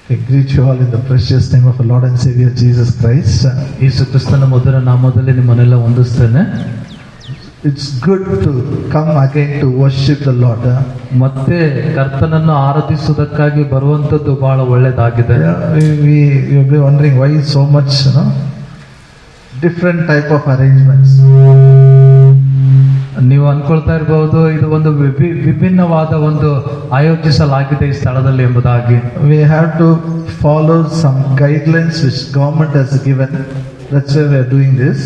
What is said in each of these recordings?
I greet you all in the precious name of our Lord and Savior Jesus Christ. ಯೇಸು ಕ್ರಿಸ್ತನ ಮಧುರ ನಾಮದಲ್ಲಿ ನಿಮ್ಮನ್ನೆಲ್ಲ ವಂದಿಸ್ತೇನೆ. It's good to come again to worship the Lord. ಮತ್ತೆ ಕರ್ತನನ್ನು ಆರಾಧಿಸುವುದಕ್ಕಾಗಿ ಬರುವಂತದ್ದು ಬಹಳ ಒಳ್ಳೆಯದಾಗಿದೆ. You'll be wondering why so much, different type of arrangements. ನೀವು ಅನ್ಕೊಳ್ತಾ ಇರಬಹುದು ಇದು ಒಂದು ವಿಭಿನ್ನವಾದ ಒಂದು ಆಯೋಜಿಸಲಾಗಿದೆ ಈ ಸ್ಥಳದಲ್ಲಿ ಎಂಬುದಾಗಿ. We have to follow some guidelines which government has given. That's why we are doing this.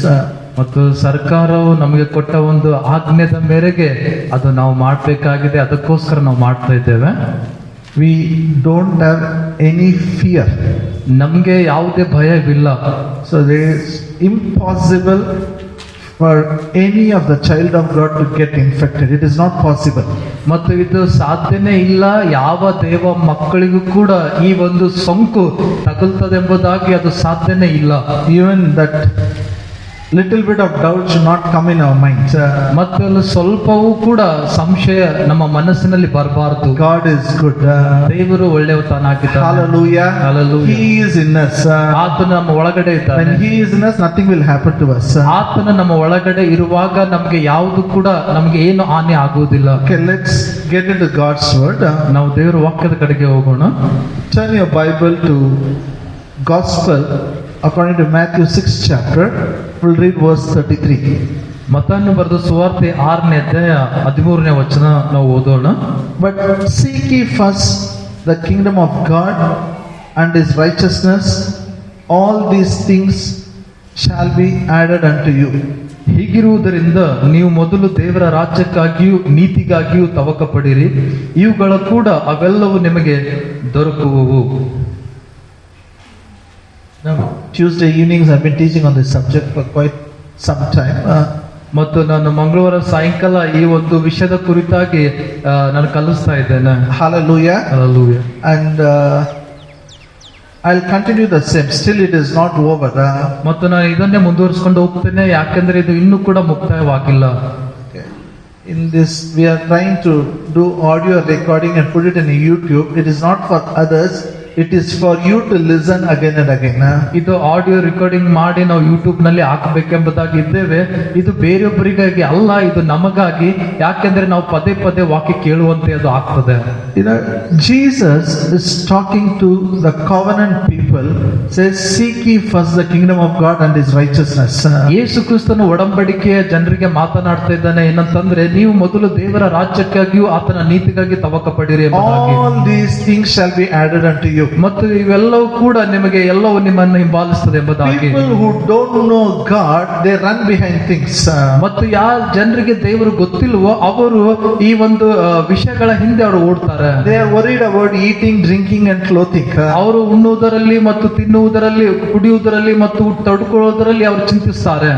ಮತ್ತು ಸರ್ಕಾರವು ನಮಗೆ ಕೊಟ್ಟ ಒಂದು ಆಜ್ಞೆದ ಮೇರೆಗೆ ಅದು ನಾವು ಮಾಡಬೇಕಾಗಿದೆ, ಅದಕ್ಕೋಸ್ಕರ ನಾವು ಮಾಡ್ತಾ ಇದ್ದೇವೆ. We don't have any fear. ನಮಗೆ ಯಾವುದೇ ಭಯವಿಲ್ಲ. So there is impossible for any of the child of God to get infected. It is not possible. ಮತ್ತು ಇದು ಸಾಧ್ಯನೇ ಇಲ್ಲ, ಯಾವ ದೇವ ಮಕ್ಕಳಿಗೂ ಕೂಡ ಈ ಒಂದು ಸೋಂಕು ತಗುಲ್ತದೆಂಬುದಾಗಿ ಅದು ಸಾಧ್ಯನೇ ಇಲ್ಲ. Even that little bit of doubt should not come in our minds. ಮತ್ತು ಸ್ವಲ್ಪವೂ ಕೂಡ ಸಂಶಯ ನಮ್ಮ ಮನಸ್ಸಿನಲ್ಲಿ ಬರಬಾರದು. God is good. ದೇವರು ಒಳ್ಳೆಯವನಾಗಿದ್ದಾನೆ. Hallelujah. Hallelujah. He is in us. ಆತನು ನಮ್ಮ ಒಳಗಡೆ ಇದ್ದಾನೆ. When He is in us, nothing will happen to us. ಆತನು ನಮ್ಮ ಒಳಗಡೆ ಇರುವಾಗ ನಮಗೆ ಯಾವುದು ಕೂಡ ನಮಗೆ ಏನು ಹಾನಿ ಆಗುವುದಿಲ್ಲ. Okay, let's get into God's word. ನಾವು ದೇವರ ವಾಕ್ಯದ ಕಡೆಗೆ ಹೋಗೋಣ. Turn your Bible to Gospel according to Matthew 6th chapter. We'll read verse 33. ಮತ್ತಾಯನು ಬರೆದ ಸುವಾರ್ತೆ 6ನೇ ಅಧ್ಯಾಯ 13ನೇ ವಚನ ನಾವು ಓದೋಣ. But seek ye first the kingdom of God and His righteousness, all these things shall be added unto you. ಹೀಗಿರುವುದರಿಂದ ನೀವು ಮೊದಲು ದೇವರ ರಾಜ್ಯಕ್ಕಾಗಿಯೂ ನೀತಿಗಾಗಿಯೂ ತವಕ ಪಡಿರಿ, ಇವುಗಳ ಕೂಡ ಅವೆಲ್ಲವೂ ನಿಮಗೆ ದೊರಕುವವು. Now, Tuesday evenings I've been teaching on this subject for quite some time. ಮತ್ತು ನಾನು ಮಂಗಳವಾರ ಸಾಯಂಕಾಲ ಈ ಒಂದು ವಿಷಯದ ಕುರಿತಾಗಿ ನಾನು ಕಲಿಸ್ತಾ ಇದ್ದೇನೆ. Hallelujah. Hallelujah. And I'll continue the same. Still it is not over. ಮತ್ತು ನಾನು ಇದನ್ನೇ ಮುಂದುವರಿಸಿಕೊಂಡು ಹೋಗ್ತೇನೆ, ಯಾಕೆಂದ್ರೆ ಇದು ಇನ್ನೂ ಕೂಡ ಮುಕ್ತಾಯವಾಗಿಲ್ಲ. Okay. In this we are trying to do audio recording and put it in YouTube. It is not for others. It is for you to listen again and again. ಇದು ಆಡಿಯೋ ರೆಕಾರ್ಡಿಂಗ್ ಮಾಡಿ ನಾವು YouTube ನಲ್ಲಿ ಹಾಕಬೇಕೆಂಬುದಾಗಿ ಇದ್ದೇವೆ. ಇದು ಬೇರೊಬ್ಬರಿಗಾಗಿ ಅಲ್ಲ, ಇದು ನಮಗಾಗಿ, ಯಾಕೆಂದ್ರೆ ನಾವು ಪದೇ ಪದೇ ವಾಕ್ಯ ಕೇಳುವಂತೆ ಅದು ಆಗ್ತದೆ. Jesus is talking to the covenant people, says seek ye first the kingdom of God and His righteousness. ಯೇಸು ಕ್ರಿಸ್ತನು ಒಡಂಬಡಿಕೆಯ ಜನರಿಗೆ ಮಾತನಾಡ್ತಾ ಇದ್ದಾನೆ. ಏನಂತಂದ್ರೆ ನೀವು ಮೊದಲು ದೇವರ ರಾಜ್ಯಕ್ಕಾಗಿಯೂ ಆತನ ನೀತಿಗಾಗಿ ತವಕ ಪಡಿರಿ ಎಂಬುದಾಗಿ. All these things shall be added unto you. ಮತ್ತು ಇವೆಲ್ಲವೂ ಕೂಡ ನಿಮಗೆ ಎಲ್ಲವೂ ನಿಮ್ಮನ್ನು ಹಿಂಬಾಲಿಸುತ್ತದೆ ಎಂಬುದಾಗಿ. People who don't know God, they run behind things. ಮತ್ತು ಯಾವ ಜನರಿಗೆ ದೇವರು ಗೊತ್ತಿಲ್ವೋ ಅವರು ಈ ಒಂದು ವಿಷಯಗಳ ಹಿಂದೆ ಅವರು ಓಡ್ತಾರೆ. They are worried about eating, drinking and clothing. ಅವರು ಉಣ್ಣುವುದರಲ್ಲಿ ಮತ್ತು ತಿನ್ನುವುದರಲ್ಲಿ, ಕುಡಿಯುವುದರಲ್ಲಿ ಮತ್ತು ತೊಡುಕೊಳ್ಳುವುದರಲ್ಲಿ ಅವರು ಚಿಂತಿಸ್ತಾರೆ.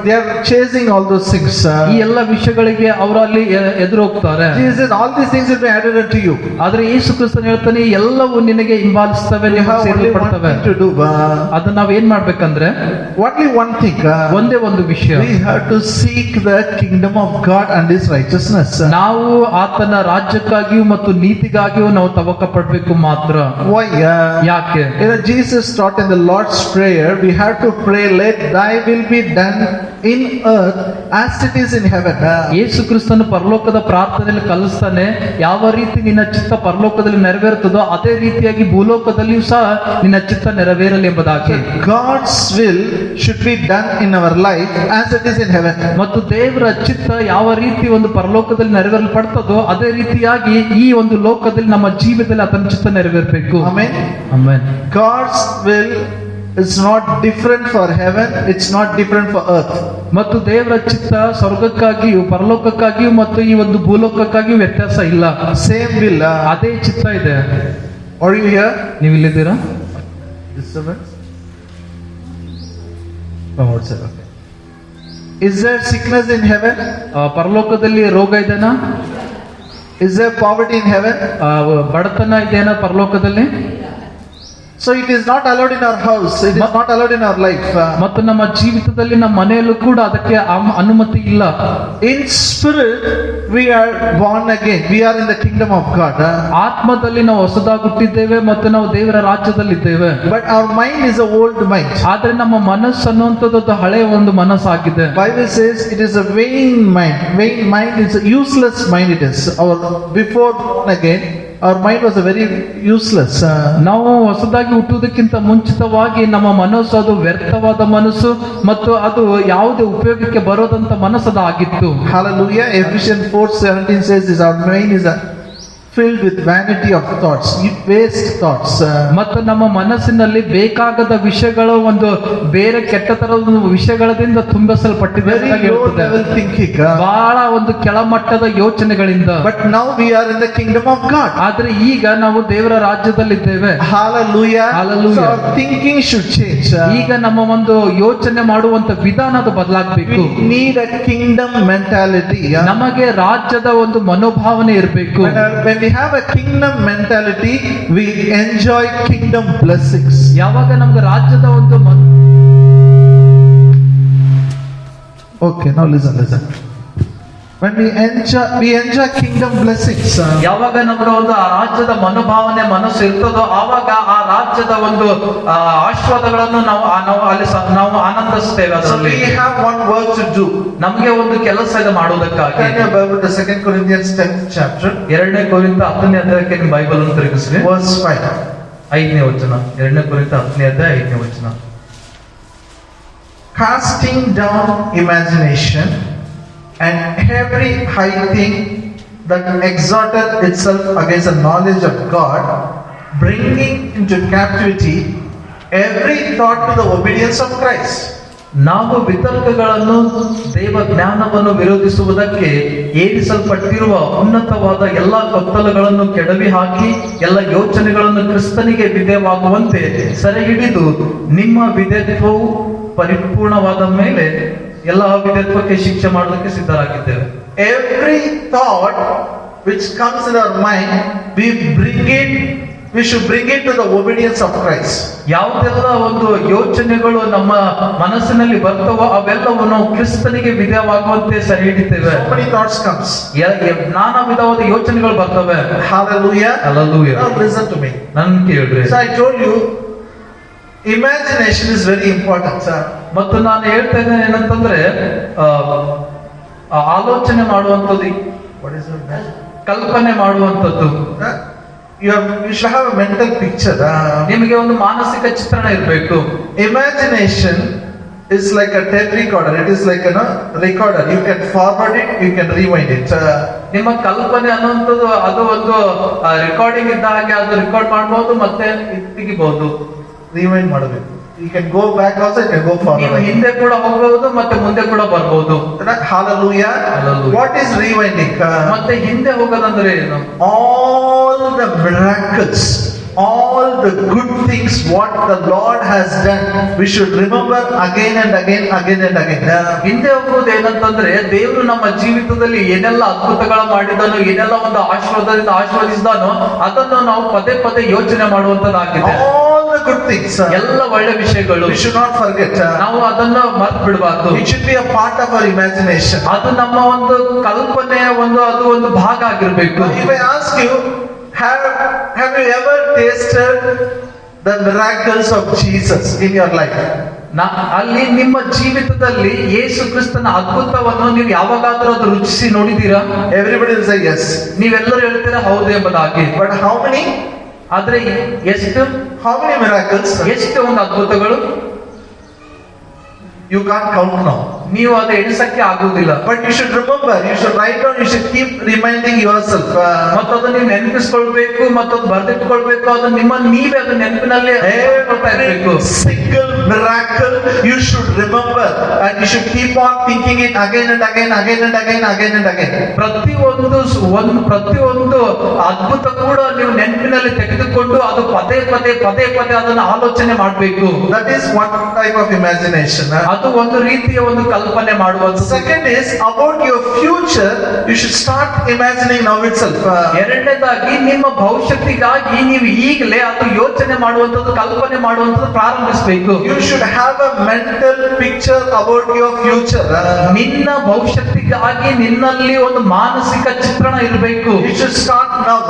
They are chasing all those things. ಈ ಎಲ್ಲ ವಿಷಯಗಳಿಗೆ ಅವರು ಅಲ್ಲಿ ಎದುರು ಹೋಗ್ತಾರೆ. Jesus, all these things will be added unto you. ಆದ್ರೆ ಯೇಸು ಕ್ರಿಸ್ತನು ಹೇಳ್ತಾನೆ ಎಲ್ಲವೂ ನಿನಗೆ ಹಿಂಬಾಲಿಸ್ತವೆ, ಸೇರಿಸಲ್ಪಡ್ತವೆ. ಅದನ್ನ ನಾವ್ ಏನ್ ಮಾಡ್ಬೇಕಂದ್ರೆ only one thing. ಒಂದೇ ಒಂದು ವಿಷಯ. We have to seek the kingdom of God and His righteousness. ನಾವು ಆತನ ರಾಜ್ಯಕ್ಕಾಗಿಯೂ ಮತ್ತು ನೀತಿಗಾಗಿಯೂ ನಾವು ತವಕ ಪಡಬೇಕು ಮಾತ್ರ. Why? ಯಾಕೆ? Jesus taught in the Lord's Prayer, we have to pray, let Thy will be done in earth as it is in heaven. ಯೇಸು ಕ್ರಿಸ್ತನು ಪರಲೋಕದ ಪ್ರಾರ್ಥನೆಯಲ್ಲಿ ಕಲಿಸ್ತಾನೆ, ಯಾವ ರೀತಿ ನಿನ್ನ ಚಿತ್ತ ಪರಲೋಕದಲ್ಲಿ ನೆರವೇರುತ್ತದೋ ಅದೇ ರೀತಿಯಾಗಿ ಭೂಲೋಕದಲ್ಲಿಯೂ ಸಹ ನಿನ್ನ ಚಿತ್ತ ನೆರವೇರಲಿ ಎಂಬುದಾಗಿ. God's will should be done in our life as it is in heaven. ಮತ್ತು ದೇವರ ಚಿತ್ತ ಯಾವ ರೀತಿ ಒಂದು ಪರಲೋಕದಲ್ಲಿ ನೆರವೇರಲ್ಪಡ್ತದೋ ಅದೇ ರೀತಿಯಾಗಿ ಈ ಒಂದು ಲೋಕದಲ್ಲಿ ನಮ್ಮ ಜೀವಿತದಲ್ಲಿ ಆತನ ಚಿತ್ತ ನೆರವೇರಬೇಕು. Amen. Amen. God's will is not different for heaven, it's not different for earth. ಮತ್ತು ದೇವರ ಚಿತ್ತ ಸ್ವರ್ಗಕ್ಕಾಗಿಯೂ ಪರಲೋಕಕ್ಕಾಗಿಯೂ ಮತ್ತು ಈ ಒಂದು ಭೂಲೋಕಕ್ಕಾಗಿಯೂ ವ್ಯತ್ಯಾಸ ಇಲ್ಲ. Same will. ಅದೇ ಚಿತ್ತ ಇದೆ. Are you here? ನೀವು ಇಲ್ಲಿದ್ದೀರಾ? Disturbance? From outside. Okay. Is there sickness in heaven? ಪರಲೋಕದಲ್ಲಿ ರೋಗ ಇದೆನಾ? Is there poverty in heaven? ಬಡತನ ಇದೆನಾ ಪರಲೋಕದಲ್ಲಿ? So it is not allowed in our house. It is not allowed in our life. ಮತ್ತು ನಮ್ಮ ಜೀವಿತದಲ್ಲಿ ನಮ್ಮ ಮನೆಯಲ್ಲೂ ಕೂಡ ಅದಕ್ಕೆ ಅನುಮತಿ ಇಲ್ಲ. In spirit, we are born again. We are in the kingdom of God. ಆತ್ಮದಲ್ಲಿ ನಾವು ಹೊಸದಾಗಿ ಹುಟ್ಟಿದ್ದೇವೆ ಮತ್ತು ನಾವು ದೇವರ ರಾಜ್ಯದಲ್ಲಿದ್ದೇವೆ. But our mind is a old mind. ಆದ್ರೆ ನಮ್ಮ ಮನಸ್ಸು ಅನ್ನುವಂಥದ್ದು ಹಳೆಯ ಒಂದು ಮನಸ್ಸಾಗಿದೆ. Bible says it is a vain mind. Vain mind is a useless mind. It is. Our before born again, our mind was a very useless. ನಾವು ಹೊಸದಾಗಿ ಹುಟ್ಟುವುದಕ್ಕಿಂತ ಮುಂಚಿತವಾಗಿ ನಮ್ಮ ಮನಸ್ಸು ಅದು ವ್ಯರ್ಥವಾದ ಮನಸ್ಸು ಮತ್ತು ಅದು ಯಾವುದೇ ಉಪಯೋಗಕ್ಕೆ ಬರೋದಂತ ಮನಸ್ಸದಾಗಿತ್ತು. Hallelujah. Ephesians 4:17 says this, our mind is filled with vanity of thoughts, waste thoughts. ಮತ್ತು ನಮ್ಮ ಮನಸ್ಸಿನಲ್ಲಿ ಬೇಕಾಗದ ವಿಷಯಗಳು ಒಂದು ಬೇರೆ ಕೆಟ್ಟ ತರದ ವಿಷಯಗಳಿಂದ ತುಂಬಿಸಲ್ಪಟ್ಟಿದೆ ಅಂತ Very low ಹೇಳ್ತದೆ. level thinking. ಬಹಳ ಒಂದು ಕೆಳಮಟ್ಟದ ಯೋಚನೆಗಳಿಂದ. But now we are in the kingdom of God. ಆದ್ರೆ ಈಗ ನಾವು ದೇವರ ರಾಜ್ಯದಲ್ಲಿದ್ದೇವೆ. Hallelujah. Hallelujah. So our thinking should change. ಈಗ ನಮ್ಮ ಒಂದು ಯೋಚನೆ ಮಾಡುವಂತ ವಿಧಾನ ಅದು ಬದಲಾಗಬೇಕು. We need a kingdom mentality. ನಮಗೆ ರಾಜ್ಯದ ಒಂದು ಮನೋಭಾವನೆ ಇರಬೇಕು. When we have a kingdom mentality, we enjoy kingdom blessings. ಯಾವಾಗ ನಮ್ಗೆ ರಾಜ್ಯದ ಒಂದು Okay, now listen. When we enjoy kingdom blessings. ಯಾವಾಗ ನಮ್ಗೆ ಒಂದು ಆ ರಾಜ್ಯದ ಮನೋಭಾವನೆ ಮನಸ್ಸು ಇರ್ತದೋ ಆವಾಗ ಆ ರಾಜ್ಯದ ಒಂದು ಆಶೀರ್ವಾದಗಳನ್ನು ನಾವು ಅಲ್ಲಿ ನಾವು ಆನಂದಿಸ್ತೇವೆ. So ಅದರಲ್ಲಿ we have one work to do. ನಮ್ಗೆ ಒಂದು ಕೆಲಸ ಇದೆ ಮಾಡುವುದಕ್ಕಾಗಿ. Turn your Bible to 2 Corinthians 10th chapter, 2 ಕೊರಿಂಥ 10ನೇ ಅಧ್ಯಾಯಕ್ಕೆ ನಿಮ್ಮ ಬೈಬಲ್ ಅನ್ನು ತಿರುಗಿಸ್ರಿ. verse 5. 5ನೇ ವಚನ. 2 ಕೊರಿಂಥ 10ನೇ ಅಧ್ಯಾಯ 5ನೇ ವಚನ. Casting down imagination and every high thing that exalteth itself against the knowledge of God, bringing into captivity every thought to the obedience of Christ. ನಾವು ವಿತರ್ಕಗಳನ್ನು ದೇವ ಜ್ಞಾನವನ್ನು ವಿರೋಧಿಸುವುದಕ್ಕೆ ಏರಿಸಲ್ಪಟ್ಟಿರುವ ಉನ್ನತವಾದ ಎಲ್ಲಾ ಕೊತ್ತಲಗಳನ್ನು ಕೆಡವಿ ಹಾಕಿ ಎಲ್ಲ ಯೋಚನೆಗಳನ್ನು ಕ್ರಿಸ್ತನಿಗೆ ವಿಧೇಯವಾಗುವಂತೆ ಸೆರೆ ಹಿಡಿದು ನಿಮ್ಮ ವಿಧೇಯತ್ವವು ಪರಿಪೂರ್ಣವಾದ ಮೇಲೆ ಎಲ್ಲ ವಿಧೇಯತ್ವಕ್ಕೆ ಶಿಕ್ಷೆ ಮಾಡೋದಕ್ಕೆ ಸಿದ್ಧರಾಗಿದ್ದೇವೆ. Every thought which comes in our mind, we should bring it to the obedience of Christ. ಯಾವುದೆಲ್ಲ ಒಂದು ಯೋಚನೆಗಳು ನಮ್ಮ ಮನಸ್ಸಿನಲ್ಲಿ ಬರ್ತವೋ ಅವೆಲ್ಲವೂ ನಾವು ಕ್ರಿಸ್ತನಿಗೆ ವಿಧೇಯವಾಗುವಂತೆ ಸೆರೆ ಹಿಡಿತೇವೆ. So many thoughts comes. ನಾನಾ ವಿಧವಾದ ಯೋಚನೆಗಳು ಬರ್ತವೆ. Hallelujah. Hallelujah. Now listen to me. ನನ್ ಕೇಳ್ರಿ. So I told you, imagination is very important, sir. ಮತ್ತು ನಾನು ಹೇಳ್ತಾ ಇದ್ದೇನೆ ಏನಂತಂದ್ರೆ ಆಲೋಚನೆ ಮಾಡುವಂಥದ್ದು, What is it? ಕಲ್ಪನೆ ಮಾಡುವಂಥದ್ದು. You should have a mental picture. ನಿಮಗೆ ಒಂದು ಮಾನಸಿಕ ಚಿತ್ರಣ ಇರಬೇಕು. Imagination is like a tape recorder. It is like a recorder. You can forward it, you can rewind it. ನಿಮ್ಮ ಕಲ್ಪನೆ ಅನ್ನುವಂಥದ್ದು ಅದು ಒಂದು ರೆಕಾರ್ಡಿಂಗ್ ಇದ್ದ ಹಾಗೆ ಅದು ರೆಕಾರ್ಡ್ ಮಾಡಬಹುದು ಮತ್ತೆ ತೆಗಿಬಹುದು. Rewind ಮಾಡಬೇಕು. You can go back also, you can go ನೀವು forward. ಹಿಂದೆ ಕೂಡ ಹೋಗಬಹುದು ಮತ್ತೆ ಮುಂದೆ ಕೂಡ ಬರಬಹುದು. Hallelujah. Hallelujah. What is rewinding? ಮತ್ತೆ ಹಿಂದೆ ಹೋಗೋದಂದ್ರೆ ಏನು? All the miracles, all the good things what the Lord has done, we should remember again and again. ಹಿಂದೆ ಹೋಗುವುದು ಏನಂತಂದ್ರೆ ದೇವರು ನಮ್ಮ ಜೀವಿತದಲ್ಲಿ ಏನೆಲ್ಲ ಅದ್ಭುತಗಳ ಮಾಡಿದಾನೋ, ಏನೆಲ್ಲ ಒಂದು ಆಶೀರ್ವಾದದಿಂದ ಆಶೀರ್ವದಿಸಿದಾನೋ ಅದನ್ನು ನಾವು ಪದೇ ಯೋಚನೆ ಮಾಡುವಂತದ್ದಾಗಿದೆ. All the good things. ಎಲ್ಲ ಒಳ್ಳೆ ವಿಷಯಗಳು We should not forget. ನಾವು ಅದನ್ನ ಮರ್ತು ಬಿಡಬಾರ್ದು. It should be a part of our imagination. ಅದು ನಮ್ಮ ಒಂದು ಕಲ್ಪನೆಯ ಅದು ಒಂದು ಭಾಗ ಆಗಿರ್ಬೇಕು. If I ask you, have you ever tasted the miracles of Jesus in your life? ಅಲ್ಲಿ ನಿಮ್ಮ ಜೀವಿತದಲ್ಲಿ ಯೇಸು ಕ್ರಿಸ್ತನ ಅದ್ಭುತವನ್ನು ನೀವು ಯಾವಾಗಾದ್ರೂ ಅದು ರುಚಿಸಿ ನೋಡಿದೀರಾ? Everybody will say yes. ನೀವೆಲ್ಲರೂ ಹೇಳ್ತೀರಾ ಹೌದು ಎಂಬುದಾಗಿ. But how many? ಆದ್ರೆ How many miracles? ಎಷ್ಟು ಒಂದು ಅದ್ಭುತಗಳು You can't count now. ನೀವು ಅದು ಎಣಿಸಕ್ಕೆ ಆಗುವುದಿಲ್ಲ. But you should remember, you should write down, you should keep reminding yourself. ಮತ್ತು ಅದನ್ನ ನೀವು ನೆನಪಿಸ್ಕೊಳ್ಬೇಕು ಮತ್ತು ಅದು ಬರೆದಿಟ್ಕೊಳ್ಬೇಕು. ಅದು ನೀವೇ ಅದು ನೆನಪಿನಲ್ಲಿ ಇರಬೇಕು. Single miracle you should remember and you should keep on thinking it again and again. ಪ್ರತಿಯೊಂದು ಅದ್ಭುತ ಕೂಡ ನೀವು ನೆನಪಿನ ಮನಸ್ಸಿನಲ್ಲಿ ತೆಗೆದುಕೊಂಡು ಅದು ಪದೇ ಪದೇ ಅದನ್ನು ಆಲೋಚನೆ ಮಾಡಬೇಕು. That is one type of imagination. ಅದು ಒಂದು ರೀತಿಯ ಒಂದು ಕಲ್ಪನೆ ಮಾಡುವುದು. Second is about your future. You should start imagining now itself. ಎರಡನೇದಾಗಿ ನಿಮ್ಮ ಭವಿಷ್ಯತ್ತಿಗಾಗಿ ನೀವು ಈಗಲೇ ಅದು ಯೋಚನೆ ಮಾಡುವಂತದ್ದು, ಕಲ್ಪನೆ ಮಾಡುವಂತದ್ದು ಪ್ರಾರಂಭಿಸಬೇಕು. You should have a mental picture about your future. ನಿನ್ನ ಭವಿಷ್ಯತ್ತಿಗಾಗಿ ನಿನ್ನಲ್ಲಿ ಒಂದು ಮಾನಸಿಕ ಚಿತ್ರಣ ಇರಬೇಕು. You should start now.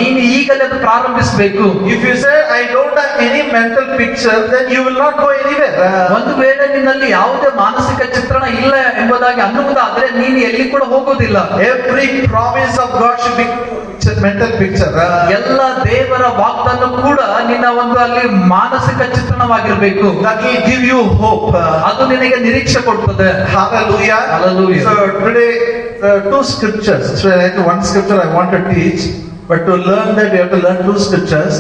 ನೀನು ಈಗಲೇ ಅದು ಪ್ರಾರಂಭಿಸಬೇಕು. If you say I don't have any mental picture, then you will not go anywhere. ಒಂದು ವೇಳೆ ನಿನ್ನಲ್ಲಿ ಯಾವುದೇ ಮಾನಸಿಕ ಚಿತ್ರಣ ಇಲ್ಲ ಎಂಬುದಾಗಿ ಅನ್ನುವುದಾದ್ರೆ ನೀನು ಎಲ್ಲಿ ಕೂಡ ಹೋಗುವುದಿಲ್ಲ. Every promise of God should be mental picture. ಎಲ್ಲ ದೇವರ ವಾಗ್ದಾನ ಕೂಡ ನಿನ್ನ ಒಂದು ಅಲ್ಲಿ ಮಾನಸಿಕ ಚಿತ್ರಣವಾಗಿರಬೇಕು. That will give you hope. ಅದು ನಿನಗೆ ನಿರೀಕ್ಷೆ ಕೊಡ್ತದೆ. Hallelujah. Hallelujah. So today two scriptures. So one scripture I want to teach, but to learn that we have to learn two scriptures.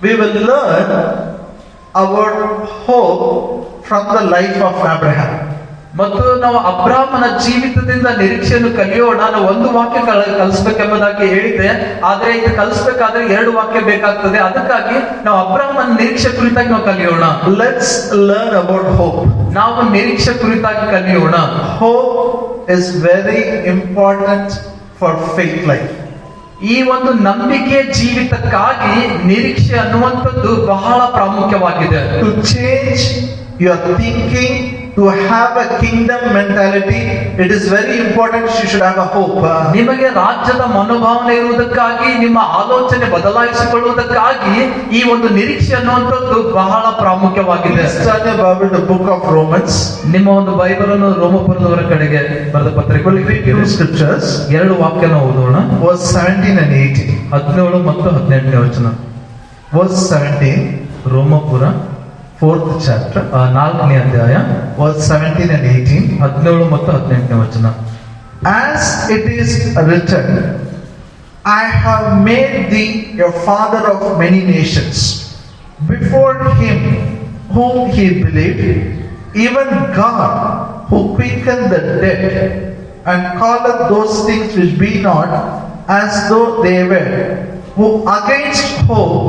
We will learn about hope from the life of Abraham. ಮತ್ತು ನಾವು ಅಬ್ರಾಮನ ಜೀವಿತದಿಂದ ನಿರೀಕ್ಷೆಯನ್ನು ಕಲಿಯೋಣ. ನಾನು ಒಂದು ವಾಕ್ಯ ಕಲಿಸ್ಬೇಕೆಂಬುದಾಗಿ ಹೇಳಿದ್ದೆ, ಆದ್ರೆ ಇದು ಕಲಿಸ್ಬೇಕಾದ್ರೆ 2 ವಾಕ್ಯ ಬೇಕಾಗ್ತದೆ. ಅದಕ್ಕಾಗಿ ನಾವು ಅಬ್ರಾಮನ ನಿರೀಕ್ಷೆ ಕುರಿತಾಗಿ ನಾವು ಕಲಿಯೋಣ. Let's learn about hope. ನಾವು ನಿರೀಕ್ಷೆ ಕುರಿತಾಗಿ ಕಲಿಯೋಣ. Hope is very important for faith life. ಈ ಒಂದು ನಂಬಿಕೆ ಜೀವಿತಕ್ಕಾಗಿ ನಿರೀಕ್ಷೆ ಅನ್ನುವಂಥದ್ದು ಬಹಳ ಪ್ರಾಮುಖ್ಯವಾಗಿದೆ. To change your thinking, to have a kingdom mentality, it is very important. You should have a hope. ನಿಮಗೆ ರಾಜ್ಯದ ಮನೋಭಾವನೆ ಇರುವುದಕ್ಕಾಗಿ, ನಿಮ್ಮ ಆಲೋಚನೆ ಬದಲಾಯಿಸಿಕೊಳ್ಳುವುದಕ್ಕಾಗಿ ಈ ಒಂದು ನಿರೀಕ್ಷೆ ಅನ್ನುವಂಥದ್ದು ಬಹಳ ಪ್ರಾಮುಖ್ಯವಾಗಿದೆ. Turn your Bible to book of Romans. ನಿಮ್ಮ ಒಂದು ಬೈಬಲ್ ಅನ್ನು ರೋಮಪುರದವರ ಕಡೆಗೆ ಬರೆದ ಪತ್ರಿಕೆ Two scriptures. 2 ವಾಕ್ಯನ ಓದೋಣ. Verse 17 and 18. 17 ಮತ್ತು 18ನೇ ವಚನ. Verse 17. ರೋಮಪುರ 4th chapter. 4ನೇ ಅಧ್ಯಾಯ Verse 17 and 18. 17 ಮತ್ತು 18ನೇ ವಚನ. As it is written, I have made thee a father of many nations, before him whom he believed, even God, who quickened the dead, and calleth those things which be not as though they were, who against hope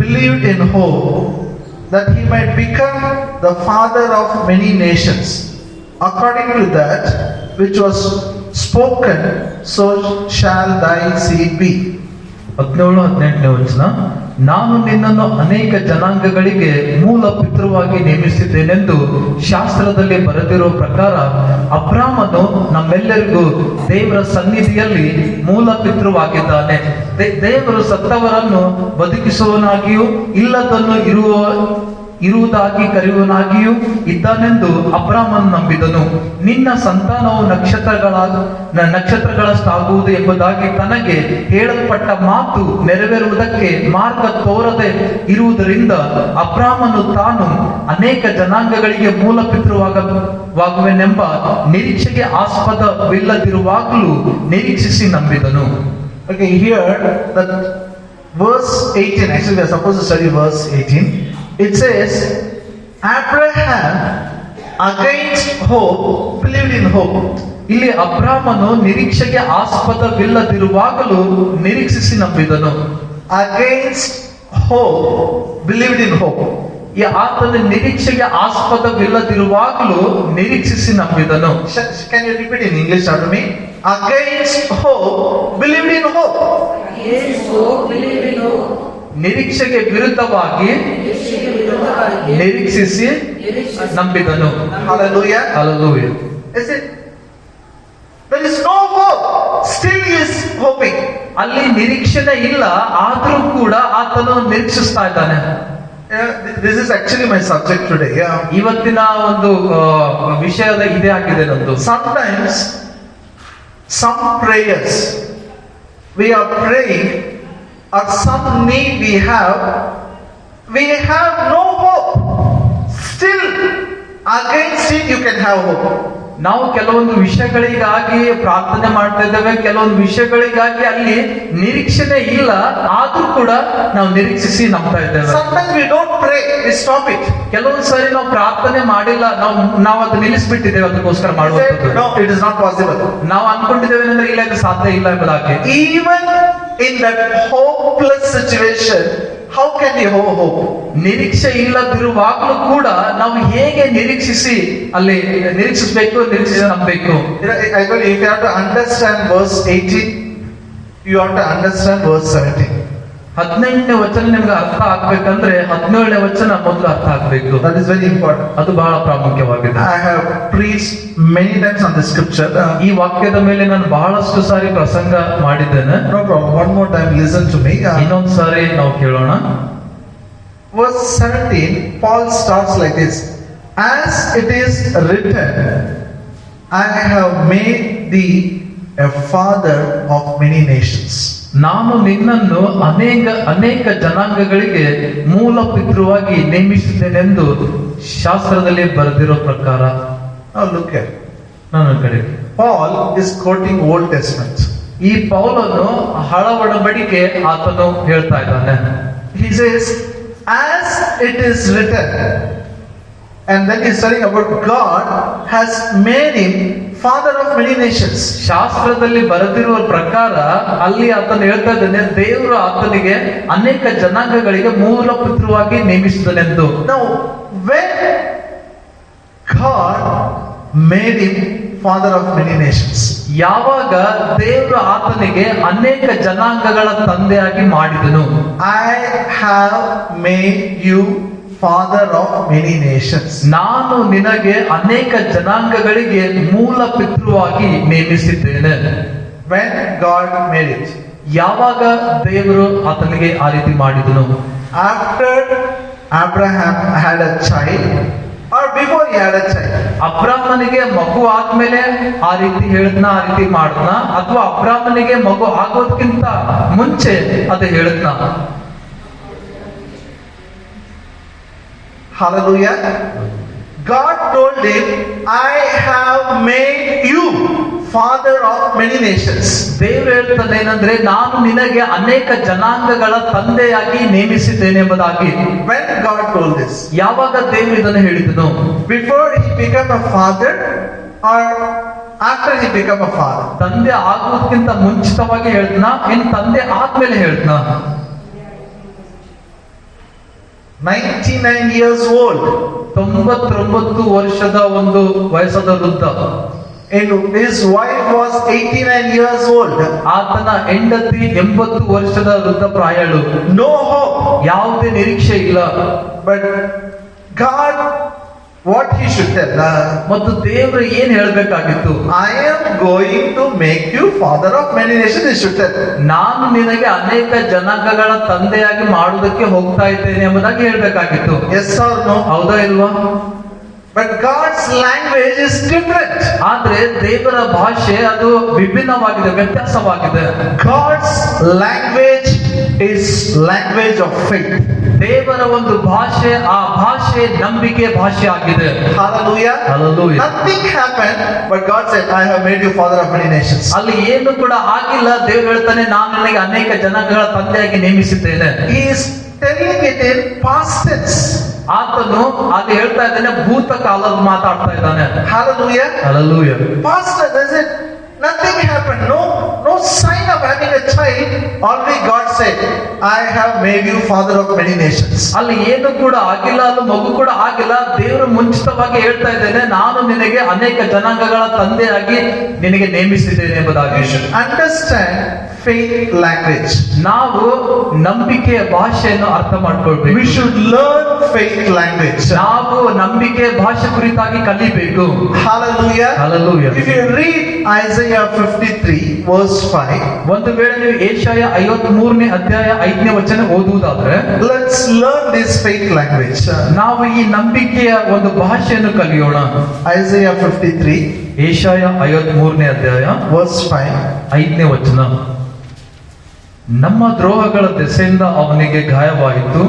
believed in hope, that he might become the father of many nations, according to that which was spoken, so shall thy seed be. 17-18ನೇ ವಚನ. ನಾನು ನಿನ್ನನ್ನು ಅನೇಕ ಜನಾಂಗಗಳಿಗೆ ಮೂಲ ಪಿತೃವಾಗಿ ನೇಮಿಸಿದ್ದೇನೆಂದು ಶಾಸ್ತ್ರದಲ್ಲಿ ಬರೆದಿರುವ ಪ್ರಕಾರ ಅಬ್ರಾಮನು ನಮ್ಮೆಲ್ಲರಿಗೂ ದೇವರ ಸನ್ನಿಧಿಯಲ್ಲಿ ಮೂಲ ಪಿತೃವಾಗಿದ್ದಾನೆ. ದೇವರು ಸತ್ತವರನ್ನು ಬದುಕಿಸುವನಾಗಿಯೂ ಇಲ್ಲದನ್ನು ಇರುವುದಾಗಿ ಕರೆಯುವನಾಗಿಯೂ ಇದ್ದಾನೆಂದು ಅಬ್ರಾಮನು ನಂಬಿದನು. ನಿನ್ನ ಸಂತಾನವು ನಕ್ಷತ್ರಗಳಷ್ಟಾಗುವುದು ಎಂಬುದಾಗಿ ತನಗೆ ಹೇಳಲ್ಪಟ್ಟ ಮಾತು ನೆರವೇರುವುದಕ್ಕೆ ಮಾರ್ಗ ತೋರದೆ ಇರುವುದರಿಂದ ಅಬ್ರಾಮನು ತಾನು ಅನೇಕ ಜನಾಂಗಗಳಿಗೆ ಮೂಲ ಪಿತೃವಾಗುವೆನೆಂಬ ನಿರೀಕ್ಷೆಗೆ ಆಸ್ಪದವಿಲ್ಲದಿರುವಾಗಲೂ ನಿರೀಕ್ಷಿಸಿ ನಂಬಿದನು. Okay, here that verse 18, actually we are supposed to study verse 18. It says, Abraham against hope believed in hope. ಇಲ್ಲಿ ಅಬ್ರಾಮನು ನಿರೀಕ್ಷೆಗೆ ಆಸ್ಪದವಿಲ್ಲದಿರುವಾಗಲೂ ನಿರೀಕ್ಷಿಸಿ ನಂಬಿದನು. Against hope believed in hope. ಈ ಆತನ ನಿರೀಕ್ಷೆಗೆ ಆಸ್ಪದವಿಲ್ಲದಿರುವಾಗಲೂ ನಿರೀಕ್ಷಿಸಿ ನಂಬಿದನು. Can you repeat in English after me? Against hope believed in hope. Against hope believed in hope. ನಿರೀಕ್ಷೆಗೆ ವಿರುದ್ಧವಾಗಿ ನಿರೀಕ್ಷಿಸಿ ನಂಬಿದನು. Hallelujah. Hallelujah. Is it? There is no hope. Still he is hoping. ಅಲ್ಲಿ ನಿರೀಕ್ಷೆನೇ ಇಲ್ಲ, ಆದ್ರೂ ಕೂಡ ಆತನು ನಿರೀಕ್ಷಿಸ್ತಾ ಇದ್ದಾನೆ. This is actually my subject today. ಇವತ್ತಿನ ಒಂದು ವಿಷಯದ ಇದೇ ಆಗಿದೆ ನಂದು. Sometimes some prayers we are praying, or some need we have no hope. Still against it you can have hope. ನಾವು ಕೆಲವೊಂದು ವಿಷಯಗಳಿಗಾಗಿ ಪ್ರಾರ್ಥನೆ ಮಾಡ್ತಾ ಇದ್ದೇವೆ, ಕೆಲವೊಂದು ವಿಷಯಗಳಿಗಾಗಿ ಅಲ್ಲಿ ನಿರೀಕ್ಷೆನೇ ಇಲ್ಲ, ಆದ್ರೂ ಕೂಡ ನಾವು ನಿರೀಕ್ಷಿಸಿ ನಂಬ್ತಾ ಇದ್ದೇವೆ. Sometimes we don't pray, we stop it. ಕೆಲವೊಂದು ಸಾರಿ ನಾವು ಪ್ರಾರ್ಥನೆ ಮಾಡಿಲ್ಲ, ನಾವು ಅದು ನಿಲ್ಲಿಸ್ಬಿಟ್ಟಿದ್ದೇವೆ, ಅದಕ್ಕೋಸ್ಕರ ಮಾಡುವಂಥದ್ದು. No, it is not possible. ನಾವು ಅನ್ಕೊಂಡಿದ್ದೇವೆ ಅಂದ್ರೆ ಇಲ್ಲ, ಇದು ಸಾಧ್ಯ ಇಲ್ಲ ಎಂಬುದಾಗಿ. Even in that hopeless situation, how can we have hope? ನಿರೀಕ್ಷೆ ಇಲ್ಲದಿರುವಾಗಲೂ ಕೂಡ ನಾವು ಹೇಗೆ ನಿರೀಕ್ಷಿಸಿ ನಂಬಬೇಕು? I told you, if you have to understand verse 18, you have to understand verse 17. 18ನೇ ವಚನ ನಿಮ್ಗೆ ಅರ್ಥ ಆಗ್ಬೇಕಂದ್ರೆ 17ನೇ ವಚನ ಮೊದಲು ಅರ್ಥ ಆಗ್ಬೇಕು. That is very important. ಅದು ಬಹಳ ಪ್ರಾಮುಖ್ಯವಾಗಿದೆ. I have preached many times on this scripture. ಈ ವಾಕ್ಯದ ಮೇಲೆ ನಾನು ಬಹಳಷ್ಟು ಸಾರಿ ಪ್ರಸಂಗ ಮಾಡಿದ್ದೇನೆ. No problem. One more time, listen to me. ಇನ್ನೊಂದು ಸಾರಿ ನಾವು ಕೇಳೋಣ. Verse 17, Paul starts like this: As it is written, I have made thee a father of many nations. ನಾನು ನಿನ್ನನ್ನು ಅನೇಕ ಜನಾಂಗಗಳಿಗೆ ಮೂಲ ಪಿತೃವಾಗಿ ನೇಮಿಸಿದ್ದೇನೆಂದು ಶಾಸ್ತ್ರದಲ್ಲಿ ಬರೆದಿರೋ ಪ್ರಕಾರ. Now look here. ನನ್ನ ಕಡೆ Paul is quoting Old Testament. ಈ ಪೌಲನು ಹಳ ಒಡಂಬಡಿಕೆ ಆತನು ಹೇಳ್ತಾ ಇದ್ದಾನೆ. He says, as it is written, and then he's telling about God has made him father of many nations. ಶಾಸ್ತ್ರದಲ್ಲಿ ಬರೆದಿರುವ ಪ್ರಕಾರ ಅಲ್ಲಿ ಆತನು ಹೇಳ್ತಾ ಇದ್ದಾನೆ, ದೇವರು ಆತನಿಗೆ ಅನೇಕ ಜನಾಂಗಗಳಿಗೆ ಮೂಲ ಪಿತೃವಾಗಿ ನೇಮಿಸಿದನೆಂದು. Now, when God made him father of many nations, ಯಾವಾಗ ದೇವರು ಆತನಿಗೆ ಅನೇಕ ಜನಾಂಗಗಳ ತಂದೆಯಾಗಿ ಮಾಡಿದನು. I have made you father of many nations. ನಾನು ನಿನಗೆ ಅನೇಕ ಜನಾಂಗಗಳಿಗೆ ಮೂಲ ಪಿತೃವಾಗಿ ನೇಮಿಸಿದ್ದೇನೆ. When God made it, ಯಾವಾಗ ದೇವರು ಆತನಿಗೆ ಆ ರೀತಿ ಮಾಡಿದನು? after Abraham had a child, or before he had a child? ಅಬ್ರಾಹ್ಮನಿಗೆ ಮಗು ಆದ್ಮೇಲೆ ಆ ರೀತಿ ಹೇಳಿದ್ನ, ಆ ರೀತಿ ಮಾಡಿದ್ನ, ಅಥವಾ ಅಬ್ರಾಹ್ಮನಿಗೆ ಮಗು ಆಗೋದಕ್ಕಿಂತ ಮುಂಚೆ ಅದು ಹೇಳಿದ್ನ? Hallelujah. God told him, I have made you father of many nations. ದೇವರು ಹೇಳ್ತಾನೆ ಏನಂದ್ರೆ, ನಾನು ನಿನಗೆ ಅನೇಕ ಜನಾಂಗಗಳ ತಂದೆಯಾಗಿ ನೇಮಿಸಿದ್ದೇನೆ ಎಂಬುದಾಗಿ. When God told this? ಯಾವಾಗ ದೇವರು ಇದನ್ನು ಹೇಳಿದನು? Before he became a father, or after he became a father? ತಂದೆ ಆಗೋದಕ್ಕಿಂತ ಮುಂಚಿತವಾಗಿ ಹೇಳ್ತನ, ಇನ್ ತಂದೆ ಆದ್ಮೇಲೆ ಹೇಳ್ತನ? 99 years old. 99 ವರ್ಷದ ಒಂದು ವಯಸ್ಸದ ವೃದ್ಧ. And his wife was 89 years old. ಆತನ ಹೆಂಡತಿ 80 ವರ್ಷದ ವೃದ್ಧ ಪ್ರಾಯಳು. No hope. ಯಾವುದೇ ನಿರೀಕ್ಷೆ ಇಲ್ಲ. But God, what he should tell? ಮತ್ತು ದೇವರು ಏನ್ ಹೇಳ್ಬೇಕಾಗಿತ್ತು? I am going to make you father of many nations, he should tell. ನಾನು ನಿನಗೆ ಅನೇಕ ಜನಾಂಗಗಳ ತಂದೆಯಾಗಿ ಮಾಡುವುದಕ್ಕೆ ಹೋಗ್ತಾ ಇದ್ದೇನೆ ಎಂಬುದಾಗಿ ಹೇಳ್ಬೇಕಾಗಿತ್ತು. Yes or no? ಹೌದಾ ಇಲ್ವಾ? But God's language is different. ಆದ್ರೆ ದೇವರ ಭಾಷೆ ಅದು ವಿಭಿನ್ನವಾಗಿದೆ, ವ್ಯತ್ಯಾಸವಾಗಿದೆ. God's language is language of faith. ದೇವರ ಒಂದು ಭಾಷೆ, ಆ ಭಾಷೆ ನಂಬಿಕೆ ಭಾಷೆ ಆಗಿದೆ. Hallelujah. Hallelujah. Nothing happened, but God said, I have made you father of many nations. ಅಲ್ಲಿ ಏನು ಕೂಡ ಆಗಿಲ್ಲ. ದೇವರು ಹೇಳ್ತಾನೆ, ನಾನು ನಿನಗೆ ಅನೇಕ ಜನಾಂಗಗಳ ತಂದೆಯಾಗಿ ನೇಮಿಸಿದ್ದೇನೆ. He is telling it in past tense. ಆತನು ಅಲ್ಲಿ ಹೇಳ್ತಾ ಇದ್ದಾನೆ, ಭೂತಕಾಲದ ಮಾತಾಡ್ತಾ ಇದ್ದಾನೆ. Hallelujah. Hallelujah. Past tense, is it? Nothing happened. No sign of having a child. Already God said, I have made you father of many nations. ಅಲ್ಲಿ ಏನು ಕೂಡ ಆಗಿಲ್ಲ, ಅದು ಮಗು ಕೂಡ ಆಗಿಲ್ಲ. ದೇವರು ಮುಂಚಿತವಾಗಿ ಹೇಳ್ತಾ ಇದ್ದೇನೆ, ನಾನು ನಿನಗೆ ಅನೇಕ ಜನಾಂಗಗಳ ತಂದೆಯಾಗಿ ನಿನಗೆ ನೇಮಿಸಿದ್ದೇನೆ ಎಂಬುದಾಗಿ. You should understand faith language. ನಾವು ನಂಬಿಕೆಯ ಭಾಷೆಯನ್ನು ಅರ್ಥ ಮಾಡ್ಕೊಳ್ಬೇಕು. We should learn faith language. ನಾವು ನಂಬಿಕೆಯ ಭಾಷೆ ಕುರಿತಾಗಿ ಕಲಿಬೇಕು. Hallelujah. Hallelujah. If you read Isaiah 53 verse 5, ಒಂದು ವೇಳೆ ನೀವು ಏಷಾಯ 53ನೇ ಅಧ್ಯಾಯ 5ನೇ ವಚನ ಓದುವುದಾದ್ರೆ, let's learn this faith language. ನಾವು ಈ ನಂಬಿಕೆಯ ಒಂದು ಭಾಷೆಯನ್ನು ಕಲಿಯೋಣ. Isaiah 53 ಏಷಾಯ 53ನೇ ಅಧ್ಯಾಯ verse 5. 5ನೇ ವಚನ. ನಮ್ಮ ದ್ರೋಹಗಳ ದೆಸೆಯಿಂದ ಅವನಿಗೆ ಗಾಯವಾಯಿತು,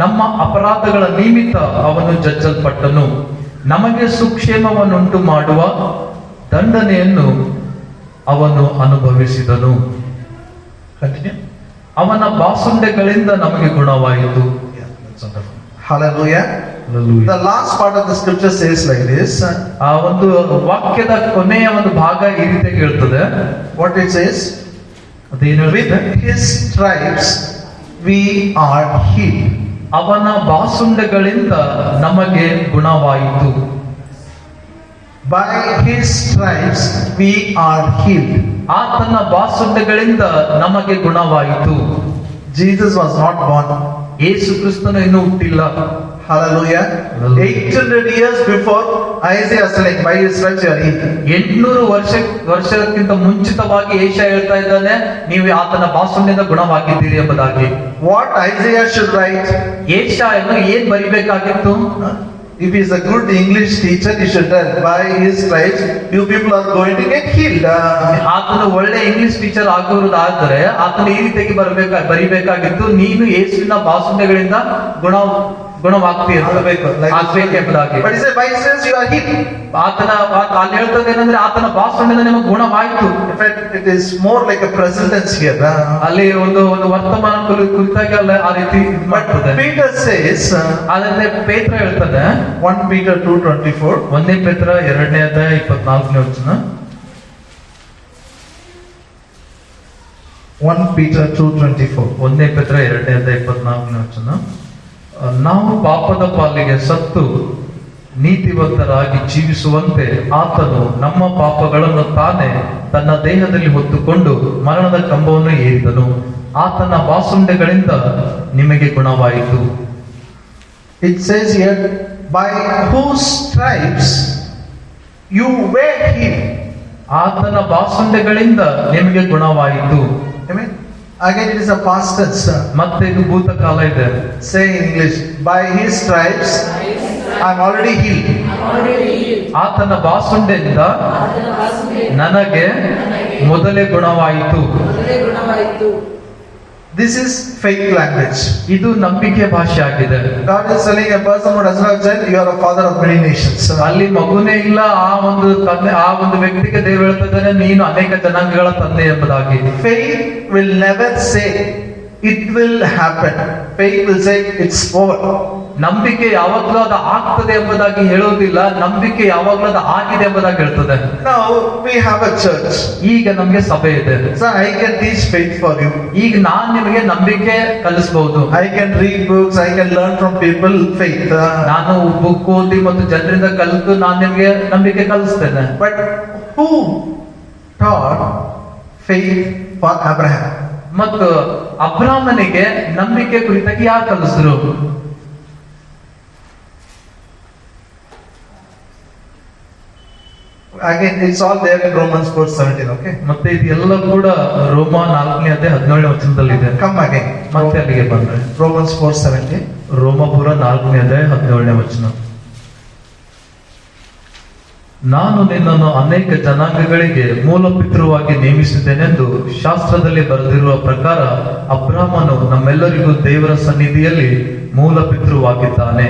ನಮ್ಮ ಅಪರಾಧಗಳ ನಿಮಿತ್ತ ಅವನು ಜಜ್ಜಲ್ಪಟ್ಟನು, ನಮಗೆ ಸುಕ್ಷೇಮವನ್ನುಂಟು ಮಾಡುವ ದಂಡನೆಯನ್ನು ಅವನು ಅನುಭವಿಸಿದನು. Continue. ಅವನ ಬಾಸುಂಡೆಗಳಿಂದ ನಮಗೆ ಗುಣವಾಯಿತು. Hallelujah. The last part of the scripture says like this. ಆ ಒಂದು ವಾಕ್ಯದ ಕೊನೆಯ ಒಂದು ಭಾಗ ಈ ರೀತಿಯಾಗಿ ಹೇಳ್ತದೆ. What it says? ಅದೇನು With ಹೇಳುತ್ತೆ? his stripes we are healed. ಅವನ ಬಾಸುಂಡೆಗಳಿಂದ ನಮಗೆ ಗುಣವಾಯಿತು. By his stripes we are healed. ಆತನ ಬಾಸುಂಡೆಗಳಿಂದ ನಮಗೆ ಗುಣವಾಯಿತು. Jesus was not born. ಯೇಸು ಕ್ರಿಸ್ತನು ಇನ್ನೂ ಹುಟ್ಟಿಲ್ಲ. Hallelujah. Hallelujah. 800 years before Isaiah saying, by his stripes you are healed. 800 ವರ್ಷಕ್ಕಿಂತ ಮುಂಚಿತವಾಗಿ ಏಷ ಹೇಳ್ತಾ ಇದ್ದಾನೆ, ನೀವು ಆತನ ಬಾಸುಂಡೆಯಿಂದ ಗುಣವಾಗಿದ್ದೀರಿ ಎಂಬುದಾಗಿ. What Isaiah should write? ಏಷಾಯನು ಏನ್ ಬರಿಬೇಕಾಗಿತ್ತು? If he is a good English teacher, he should tell, by his stripes you people are going to get healed. ಆತನು ಒಳ್ಳೆ ಇಂಗ್ಲಿಷ್ ಟೀಚರ್ ಆಗುವುದಾದ್ರೆ ಆತನು ಈ ರೀತಿಯಾಗಿ ಬರಿಬೇಕಾಗಿತ್ತು, ನೀನು ಯೇಸುವಿನ ಬಾಸುಂಡೆಗಳಿಂದ ಗುಣವಾಗ್ತೀಯ ಎಂಬುದಾಗಿ. But he said, by his stripes you are healed. ಅಲ್ಲಿ ಹೇಳ್ತದೆ ಏನಂದ್ರೆ ಆತನ ಬಾಸುಂಡೆಯಿಂದ ನಿಮಗೆ ಗುಣವಾಯಿತು. In fact, it is more like a present tense here. ಅಲ್ಲಿ ಒಂದು ವರ್ತಮಾನ ಕುರಿತಾಗಿ ಅಲ್ಲ ಆ ರೀತಿ ಇದ್ ಮಾಡ್ತದೆ. Peter says, ಆದ್ರೆ ಪೇತ್ರ ಹೇಳ್ತದೆ 1 Peter 2:24. 1 ಪೇತ್ರ 2ನೇ ಅಧ್ಯಾಯ 24ನೇ ವಚನ. 1 Peter 2:24. 1 ಪೇತ್ರ 2ನೇ ಅಧ್ಯಾಯ 24ನೇ ವಚನ. ನಾವು ಪಾಪದ ಪಾಲಿಗೆ ಸತ್ತು ನೀತಿವಂತರಾಗಿ ಜೀವಿಸುವಂತೆ ಆತನು ನಮ್ಮ ಪಾಪಗಳನ್ನು ತಾನೇ ತನ್ನ ದೇಹದಲ್ಲಿ ಹೊತ್ತುಕೊಂಡು ಮರಣದ ಕಂಬವನ್ನು ಏರಿದನು. ಆತನ ಬಾಸುಂಡೆಗಳಿಂದ ನಿಮಗೆ ಗುಣವಾಯಿತು. It says here, by whose stripes you were healed. ಆತನ ಬಾಸುಂಡೆಗಳಿಂದ ನಿಮಗೆ ಗುಣವಾಯಿತು. Amen. Again, it is a past tense. ಮತ್ತೆ ಇದು ಭೂತಕಾಲ ಇದೆ. Say in English, by his stripes I am already healed. ಆತನ ಬಾಸುಂಡೆಯಿಂದ ನನಗೆ ಮೊದಲೇ ಗುಣವಾಯಿತು. This is faith language. ಇದು ನಂಬಿಕೆ ಭಾಷೆ ಆಗಿದೆ. God is telling a person who does not have child, you are a father of many nations. ಅಲ್ಲಿ ಮಗುನೇ ಇಲ್ಲ ಆ ಒಂದು ವ್ಯಕ್ತಿಗೆ ದೇವರು ಹೇಳ್ತಿದ್ದಾನೆ, ನೀನು ಅನೇಕ ಜನಾಂಗಗಳ ತಂದೆ ಎಂಬುದಾಗಿ. Faith will never say it will happen. Faith will say it's over. ನಂಬಿಕೆ ಯಾವಾಗ್ಲೂ ಅದು ಆಗ್ತದೆ ಎಂಬುದಾಗಿ ಹೇಳೋದಿಲ್ಲ, ನಂಬಿಕೆ ಯಾವಾಗ್ಲೂ ಅದು ಆಗಿದೆ ಎಂಬುದಾಗಿ ಹೇಳ್ತದೆ. Now we have a church. ಈಗ ನಮ್ಗೆ ಸಭೆ ಇದೆ. So I can teach faith for you. ಈಗ ನಾನ್ ನಿಮಗೆ ನಂಬಿಕೆ ಕಲಿಸಬಹುದು. I can read books. I can learn from people faith. ನಾನು ಬುಕ್ ಓದಿ ಮತ್ತು ಜನರಿಂದ ಕಲಿತು ನಾನು ನಿಮಗೆ ನಂಬಿಕೆ ಕಲಿಸ್ತೇನೆ. But who taught faith for Abraham? ಮತ್ತು ಅಬ್ರಾಮನಿಗೆ ನಂಬಿಕೆ ಕುರಿತಾಗಿ ಯಾರು ಕಲಿಸಿದ್ರು? Again, it's all there in Romans 4:17. Okay. ಮತ್ತೆ ಇದೆಲ್ಲ ಕೂಡ ರೋಮ 4ನೇ ಅಧ್ಯಾಯ 17ನೇ ವಚನದಲ್ಲಿ ಇದೆ. Come again. ಮತ್ತೆ ಅಲ್ಲಿಗೆ ಬಂದ್ರೆ Romans 4:17. ರೋಮಪುರ 4ನೇ ಅಧ್ಯಾಯ 17ನೇ ವಚನ. ನಾನು ನಿನ್ನನ್ನು ಅನೇಕ ಜನಾಂಗಗಳಿಗೆ ಮೂಲ ಪಿತೃವಾಗಿ ನೇಮಿಸಿದ್ದೇನೆಂದು ಶಾಸ್ತ್ರದಲ್ಲಿ ಬರೆದಿರುವ ಪ್ರಕಾರ ಅಬ್ರಾಮನು ನಮ್ಮೆಲ್ಲರಿಗೂ ದೇವರ ಸನ್ನಿಧಿಯಲ್ಲಿ ಮೂಲ ಪಿತೃವಾಗಿದ್ದಾನೆ.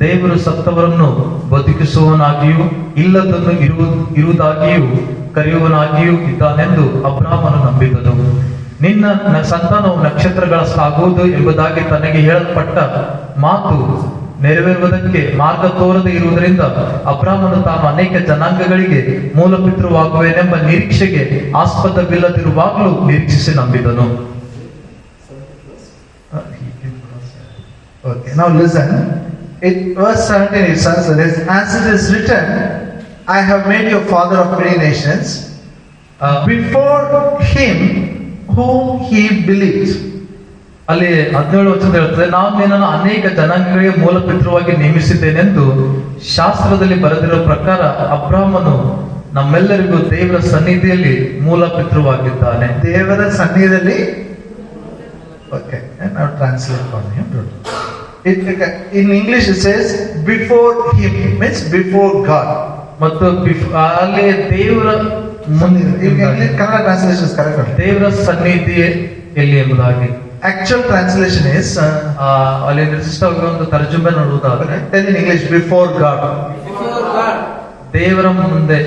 ದೇವರು ಸತ್ತವರನ್ನು ಬದುಕಿಸುವವನಾಗಿಯೂ ಇಲ್ಲದನ್ನು ಇರುವುದಾಗಿಯೂ ಕರೆಯುವನಾಗಿಯೂ ಇದ್ದಾನೆಂದು ಅಬ್ರಾಮನು ನಂಬಿದನು. ನಿನ್ನ ಸಂತಾನವು ನಕ್ಷತ್ರಗಳಷ್ಟಾಗುವುದು ಎಂಬುದಾಗಿ ತನಗೆ ಹೇಳಲ್ಪಟ್ಟ ಮಾತು ನೆರವೇರುವುದಕ್ಕೆ ಮಾರ್ಗ ತೋರದೆ ಇರುವುದರಿಂದ ಅಬ್ರಾಮನು ತಾನು ಅನೇಕ ಜನಾಂಗಗಳಿಗೆ ಮೂಲ ಪಿತೃವಾಗುವೆನೆಂಬ ನಿರೀಕ್ಷೆಗೆ ಆಸ್ಪದವಿಲ್ಲದಿರುವಾಗಲೂ ನಿರೀಕ್ಷಿಸಿ ನಂಬಿದನು. Okay, now listen. In verse 17 it says, as it is written, I have made you father of many nations, before him whom he believed. ಅಲ್ಲಿ 17 ವಚನ ಹೇಳ್ತದೆ, ನಾನು ನಿನ್ನನ್ನು ಅನೇಕ ಜನಾಂಗಗಳಿಗೆ ಮೂಲ ಪಿತೃವಾಗಿ ನೇಮಿಸಿದ್ದೇನೆಂದು ಶಾಸ್ತ್ರದಲ್ಲಿ ಬರೆದಿರುವ ಪ್ರಕಾರ ಅಬ್ರಾಮನು ನಮ್ಮೆಲ್ಲರಿಗೂ ದೇವರ ಸನ್ನಿಧಿಯಲ್ಲಿ ಮೂಲ ಪಿತೃವಾಗಿದ್ದಾನೆ. ದೇವರ ಸನ್ನಿಧಿಯಲ್ಲಿ. Okay, and now translate for him. In English it says before him, means before God. ಮತ್ತು ಅಲ್ಲಿ ದೇವರ ಕನ್ನಡ ಟ್ರಾನ್ಸ್ಲೇಷನ್ ಇಸ್ ಕರೆಕ್ಟ್. ದೇವರ ಸನ್ನಿಧಿಯಲ್ಲಿ ಎಂಬುದಾಗಿ. Actual translation is ಅಲ್ಲಿ ನಿರ್ದಿಷ್ಟವಾಗಿ ಒಂದು ತರ್ಜುಮೆ ನೋಡುವುದಾದ್ರೆ tell in English before God. ದೇವರ ಮುಂದೆ,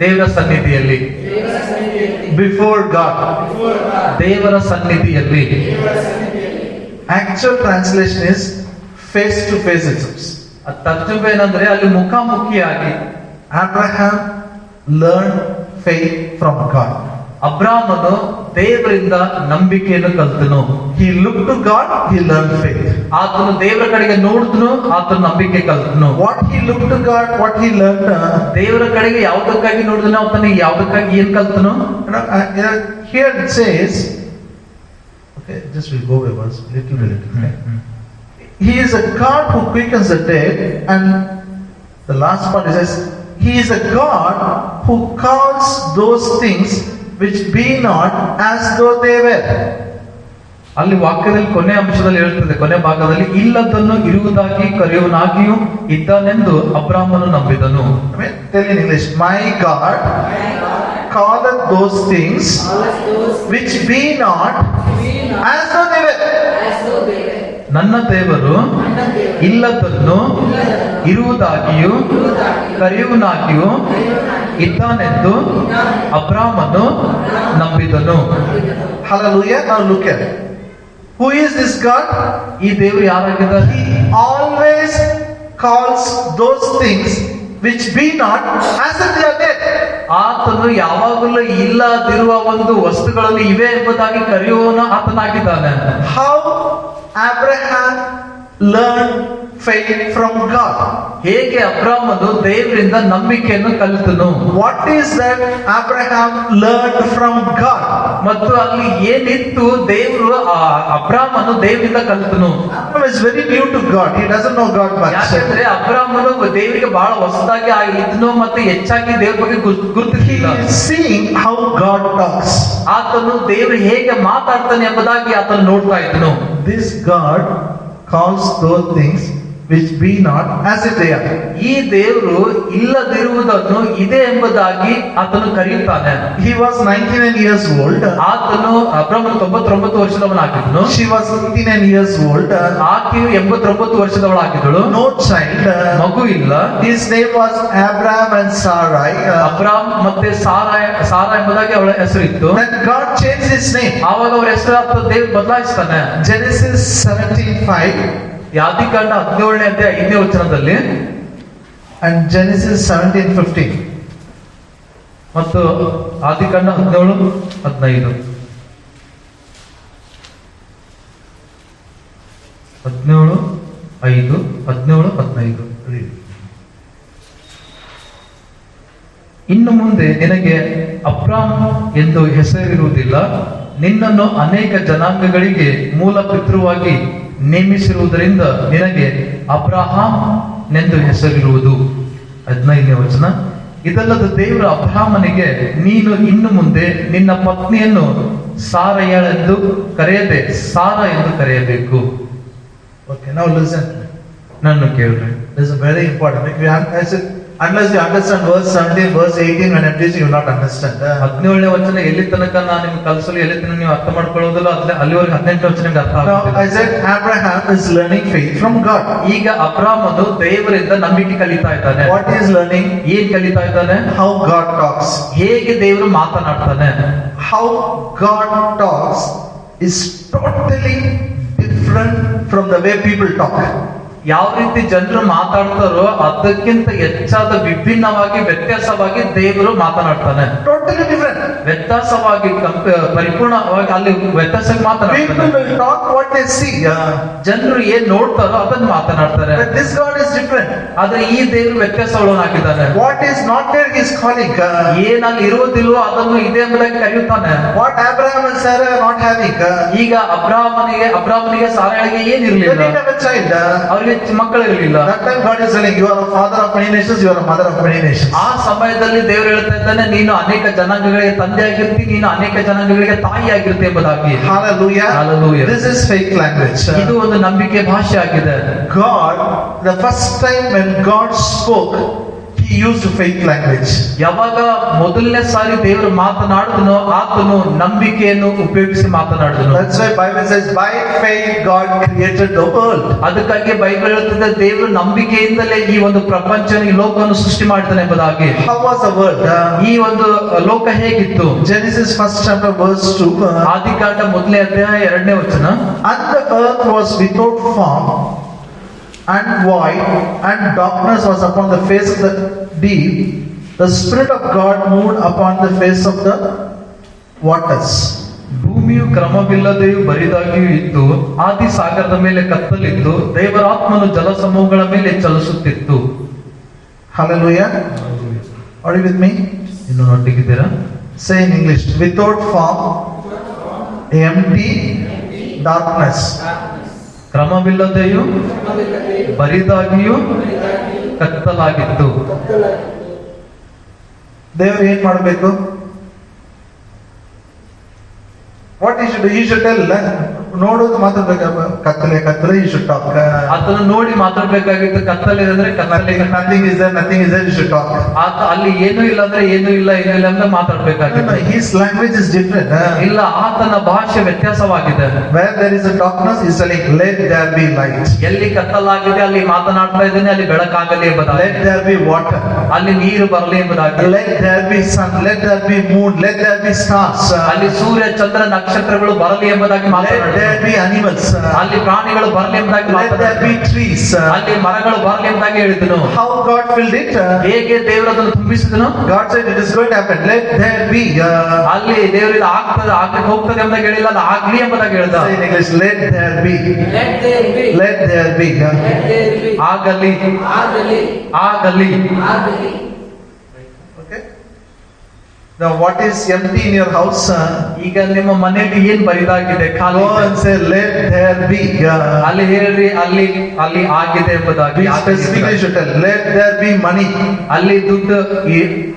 ದೇವರ ಸನ್ನಿಧಿಯಲ್ಲಿ. Before God. ದೇವರ ಸನ್ನಿಧಿಯಲ್ಲಿ. Actual translation is face to face itself. ತರ್ಜುಮೆ ಏನಂದ್ರೆ ಅಲ್ಲಿ ಮುಖಾಮುಖಿಯಾಗಿ. Abraham learned faith from God. ಅಬ್ರಾಮನು ದೇವರಿಂದ ನಂಬಿಕೆಯನ್ನು ಕಲ್ತನು. He looked to God, he learned faith. ಆತನು ದೇವರ ಕಡೆಗೆ ನೋಡಿದ್ನು, ಆತನು ನಂಬಿಕೆ ಕಲ್ತನು. What he looked to God, what he learned, ದೇವರ ಕಡೆಗೆ ಯಾವುದಕ್ಕಾಗಿ ನೋಡಿದ್ನು, ಆತನು ಯಾವುದಕ್ಕಾಗಿ ಏನ್ ಕಲ್ತನು? here it says, okay, just we'll go over little bit. Okay? He is a God who quickens the dead, and the last part it says, He is a God who calls those things which be not as though they were. ಅಲ್ಲಿ ವಾಕ್ಯದಲ್ಲಿ ಕೊನೆ ಅಂಶದಲ್ಲಿ ಹೇಳ್ತದೆ, ಕೊನೆ ಭಾಗದಲ್ಲಿ ಇಲ್ಲದನ್ನು ಇರುವುದಾಗಿ ಕರೆಯುವನಾಗಿಯೂ ಇದ್ದಾನೆಂದು ಅಬ್ರಾಮನು ನಂಬಿದನು. Tell in English, my God calleth those things which be not as though they were. ನನ್ನ ದೇವರು ಇಲ್ಲದನ್ನು ಇರುವುದಾಗಿಯೂ ಕರೆಯುವನಾಗಿಯೂ ಇದ್ದಾನೆಂದು ಅಬ್ರಾಮನು ನಂಬಿದನು. Hallelujah. Now look at it. Who is this God? ಈ ದೇವರು ಯಾರಾಗಿದ್ದಾರೆ? He always calls those things which be not as if they are dead. ಆತನು ಯಾವಾಗಲೂ ಇಲ್ಲದಿರುವ ಒಂದು ವಸ್ತುಗಳಲ್ಲಿ ಇವೆ ಎಂಬುದಾಗಿ ಕರೆಯುವವನು ಆತನಾಗಿದ್ದಾನೆ. How Abraham learned faith from God. ಹೇಗೆ ಅಬ್ರಾಮನು ದೇವರಿಂದ ನಂಬಿಕೆಯನ್ನು ಕಲಿತನು? What is that Abraham learned from God? ಮತ್ತು ಅಲ್ಲಿ ಏನಿತ್ತು ದೇವರು ಅಬ್ರಾಮನು ದೇವರಿಂದ ಕಲಿತನು. Abraham is very new to God. He doesn't know God much. ಯಾಕಂದ್ರೆ ಅಬ್ರಾಮನು ದೇವರಿಗೆ ಬಹಳ ಹೊಸದಾಗಿ ಇದ್ನು ಮತ್ತು ಹೆಚ್ಚಾಗಿ ದೇವರ ಬಗ್ಗೆ He ಗುರುತಿಸಿಲ್ಲ. is seeing how God talks. ಆತನು ದೇವರು ಹೇಗೆ ಮಾತಾಡ್ತಾನೆ ಎಂಬುದಾಗಿ ಆತನು ನೋಡ್ತಾ ಇದ್ದನು. This God calls those things which be not as if they are. ಈ ದೇವರು ಇಲ್ಲದಿರುವುದನ್ನು ಇದೆ ಎಂಬುದಾಗಿ ಆತನು ಕರೆಯುತ್ತಾನೆ. He was 99 years old. ಆತನು ಅಬ್ರಾಮನು 99 ವರ್ಷದವನಾಗಿದ್ದನು. She was 89 years old. ಆಕೆಯು 89 ವರ್ಷದವಳಾಗಿದ್ದಳು. No child. ಮಗು ಇಲ್ಲ. His name was Abraham and Sarai. ಅಬ್ರಾಮ್ ಮತ್ತೆ ಸಾರಾ ಎಂಬುದಾಗಿ ಅವಳ ಹೆಸರಿತ್ತು. Then God changed his name. ಆವಾಗ ಅವರ ಹೆಸರು ದೇವರು ಬದಲಾಯಿಸ್ತಾನೆ. Genesis 17:5 ಆದಿಕಾಂಡ 17ನೇ ಅಧ್ಯಾಯ 5ನೇ ವಚನದಲ್ಲಿ and Genesis 17:15. ಮತ್ತು ಆದಿಕಾಂಡ 17:15 17:15 ಇನ್ನು ಮುಂದೆ ನಿನಗೆ ಅಬ್ರಾಮ್ ಎಂದು ಹೆಸರಿರುವುದಿಲ್ಲ, ನಿನ್ನನ್ನು ಅನೇಕ ಜನಾಂಗಗಳಿಗೆ ಮೂಲ ಪಿತೃವಾಗಿ ನೇಮಿಸಿರುವುದರಿಂದ ನಿನಗೆ ಅಬ್ರಹಾಂ ನೆಂದು ಹೆಸರಿರುವುದು. 15ನೇ ವಚನ. ಇದಲ್ಲದ ದೇವರು ಅಬ್ರಹಾಮನಿಗೆ ನೀನು ಇನ್ನು ಮುಂದೆ ನಿನ್ನ ಪತ್ನಿಯನ್ನು ಸಾರಯಳೆಂದು ಕರೆಯದೆ ಸಾರಾ ಎಂದು ಕರೆಯಬೇಕು. Okay, now listen. ನನ್ನ ಕೇಳ್ರಿ. This is very important. Unless you understand verse 17, verse 18, when I'm teaching, you will not understand. 17ನೇ ವಚನ ಎಲ್ಲಿ ತನಕ ನಾನು ನಿಮ್ಗೆ ಕಲಿಸಲು ಎಲ್ಲಿ ತನಕ ನೀವು ಅರ್ಥ ಮಾಡ್ಕೊಳ್ಳೋದಿಲ್ಲ, ಅಲ್ಲಿವರೆಗೆ 18ನೇ ವಚನ ನಿಮ್ಗೆ ಅರ್ಥ Now, ಆಗುತ್ತಿಲ್ಲ. I said Abraham is learning faith from God. ಈಗ ಅಬ್ರಾಮನು ದೇವರಿಂದ ನಂಬಿಕೆ ಕಲಿತಾ ಇದ್ದಾನೆ. What he is learning? ಏನ್ ಕಲಿತಾ ಇದ್ದಾನೆ? How God talks. ಹೇಗೆ ದೇವರು ಮಾತನಾಡ್ತಾನೆ. How God talks is totally different from the way people talk. ಯಾವ ರೀತಿ ಜನರು ಮಾತಾಡ್ತಾರೋ ಅದಕ್ಕಿಂತ ಹೆಚ್ಚಾದ ವಿಭಿನ್ನವಾಗಿ ವ್ಯತ್ಯಾಸವಾಗಿ ದೇವರು ಮಾತನಾಡ್ತಾನೆ. Totally different. ವ್ಯತ್ಯಾಸವಾಗಿ ಪರಿಪೂರ್ಣವಾಗಿ ಅಲ್ಲಿ ವ್ಯತ್ಯಾಸವಾಗಿ People ಮಾತನಾಡ್ತಾನೆ. will talk what they see. ಜನರು ಏನ್ ನೋಡ್ತಾರೋ ಅದನ್ನ ಮಾತನಾಡ್ತಾರೆ. But this God is different. ಆದ್ರೆ ಈ ದೇವರು ವ್ಯತ್ಯಾಸಗಳನ್ನಾಗಿದ್ದಾನೆ. What is not there, he is calling. ಏನಲ್ಲಿ ಇರುವುದಿಲ್ವೋ ಅದನ್ನು ಇದೆ ಎಂಬುದಾಗಿ ಕರೆಯುತ್ತಾನೆ. What Abraham and Sarah are not having. ಈಗ ಅಬ್ರಾಮನಿಗೆ ಸಾರಳಿಗೆ They ಏನಿರ್ಲಿಲ್ಲ, didn't have a child. ಅವರಿಗೆ ಮಕ್ಕಳಿರಲಿಲ್ಲ. That time God is telling, you are a father of many nations, you are a mother of many nations. ಆ ಸಮಯದಲ್ಲಿ ದೇವರು ಹೇಳ್ತಾ ಇದ್ದಾನೆ, ನೀನು ಅನೇಕ ಜನಾಂಗಗಳಿಗೆ ತಂದೆ ಆಗಿರ್ತಿ, ನೀನು ಅನೇಕ ಜನಾಂಗಗಳಿಗೆ ತಾಯಿ ಆಗಿರ್ತಿ ಎಂಬುದಾಗಿ. Hallelujah. Hallelujah. This is faith language. ಇದು ಒಂದು ನಂಬಿಕೆ ಭಾಷೆ ಆಗಿದೆ. God, the first time when God spoke, he used faith language. ಯಾವಾಗ ಮೊದಲನೇ ಸಾರಿ ದೇವರು ಮಾತನಾಡಿದನೋ ಆತನು ನಂಬಿಕೆಯನ್ನು ಉಪಯೋಗಿಸಿ ಮಾತನಾಡಿದನು. That's why Bible says, by faith God created the world. ಅದಕ್ಕಾಗಿ ಬೈಬಲ್ ಹೇಳ್ತದೆ ದೇವರು ನಂಬಿಕೆಯಿಂದಲೇ ಈ ಒಂದು ಪ್ರಪಂಚ ಈ ಲೋಕವನ್ನು ಸೃಷ್ಟಿ ಮಾಡಿದನು ಎಂಬುದಾಗಿ. How was the world? ಈ ಒಂದು ಲೋಕ ಹೇಗಿತ್ತು? Genesis 1st chapter verse 2. ಆದಿಕಾಂಡ 1ನೇ ಅಧ್ಯಾಯ 2ನೇ ವಚನ. And the earth was without form and void, and darkness was upon the face of the deep. The Spirit of God moved upon the face of the waters. ಭೂಮಿಯು ಕ್ರಮವಿಲ್ಲದೆಯೂ ಬರಿದಾಗಿಯೂ ಇದ್ದು ಆದಿ ಸಾಗರದ ಮೇಲೆ ಕತ್ತಲಿದ್ದು ದೇವರ ಆತ್ಮನು ಜಲಸಮೂಹಗಳ ಮೇಲೆ ಚಲಿಸುತ್ತಿತ್ತು. Hallelujah. Are you with me? ಇನ್ನು ನೊಟ್ಟಿಗಿದ್ದೀರಾ? Say in English. Without form, empty, darkness. ಕ್ರಮವಿಲ್ಲದೆಯೂ ಬರಿದಾಗಿಯೂ ಕತ್ತಲಾಗಿತ್ತು. ದೇವರು ಏನ್ ಮಾಡಬೇಕು? What you should, you should tell. ನೋಡೋದು ಮಾತಾಡ್ಬೇಕು. ಕತ್ತಲೆ ಕತ್ತಲೆ, ಯು ಶುಡ್ ಟಾಕ್. ಅದನ್ನು ನೋಡಿ ಮಾತಾಡ್ಬೇಕಾಗಿತ್ತು. ಕತ್ತಲೆ ಅಂದ್ರೆ ಕತ್ತಲೆ, nothing is there, nothing is there, you should talk. ಆತ ಅಲ್ಲಿ ಏನೂ ಇಲ್ಲ ಅಂದ್ರೆ ಏನೂ ಇಲ್ಲ ಅಂತ ಮಾತಾಡ್ಬೇಕಾಗಿತ್ತು. His language is different. ಇಲ್ಲ, ಆತನ ಭಾಷೆ ವ್ಯತ್ಯಾಸವಾಗಿದೆ. Where there is a darkness, he is telling, let there be light. ಎಲ್ಲಿ ಕತ್ತಲಾಗಿದೆ ಅಲ್ಲಿ ಮಾತನಾಡ್ತಾ ಇದ್ದೇನೆ, ಅಲ್ಲಿ ಬೆಳಕಾಗಲಿ ಎಂಬುದಾಗಿ. Let there be water. ಅಲ್ಲಿ ನೀರು ಬರಲಿ ಎಂಬುದಾಗಿ. Let there be sun. Let there be moon. Let there be stars. ಅಲ್ಲಿ ಸೂರ್ಯ ಚಂದ್ರ ನಕ್ಷತ್ರಗಳು ಬರಲಿ ಎಂಬುದಾಗಿ Let ಮಾತನಾಡಿದ. there be animals. ಅಲ್ಲಿ ಪ್ರಾಣಿಗಳು ಬರಲಿ ಎಂಬುದಾಗಿ Let there ಮಾತನಾಡಿದ. be trees. ಅಲ್ಲಿ ಮರಗಳು ಬರಲಿ ಎಂಬುದಾಗಿ ಹೇಳಿದನು. How God filled it? ಹೇಗೆ ದೇವರು ಅದನ್ನು ತುಂಬಿಸಿದನು? God said it is going to happen. Let there be. ಅಲ್ಲಿ ದೇವರಿಂದ ಆಗ್ತದೆ, ಆಗ್ಲಿಕ್ಕೆ ಹೋಗ್ತದೆ ಎಂಬುದಾಗಿ ಹೇಳಿಲ್ಲ, ಅದು ಆಗ್ಲಿ ಎಂಬುದಾಗಿ ಹೇಳಿದ. Say in English, let there be. Let there be. Let there be. Let there be. ಆಗಲಿ, ಆಗಲಿ. ಆಗಲಿ. ಆಗಲಿ. Okay. Now what is empty in your house? ಈಗ ನಿಮ್ಮ ಮನೆಯಲ್ಲಿ ಏನ್ ಬರಿದಾಗಿದೆ? ಖಾಲಿ Go ಇದೆ. and say, let there be. ಅಲ್ಲಿ ಹೇಳ್ರಿ, ಅಲ್ಲಿ ಅಲ್ಲಿ ಆಗಿದೆ ಎಂಬುದಾಗಿ. Be specifically you should tell. Let there be money. ಅಲ್ಲಿ ದುಡ್ಡು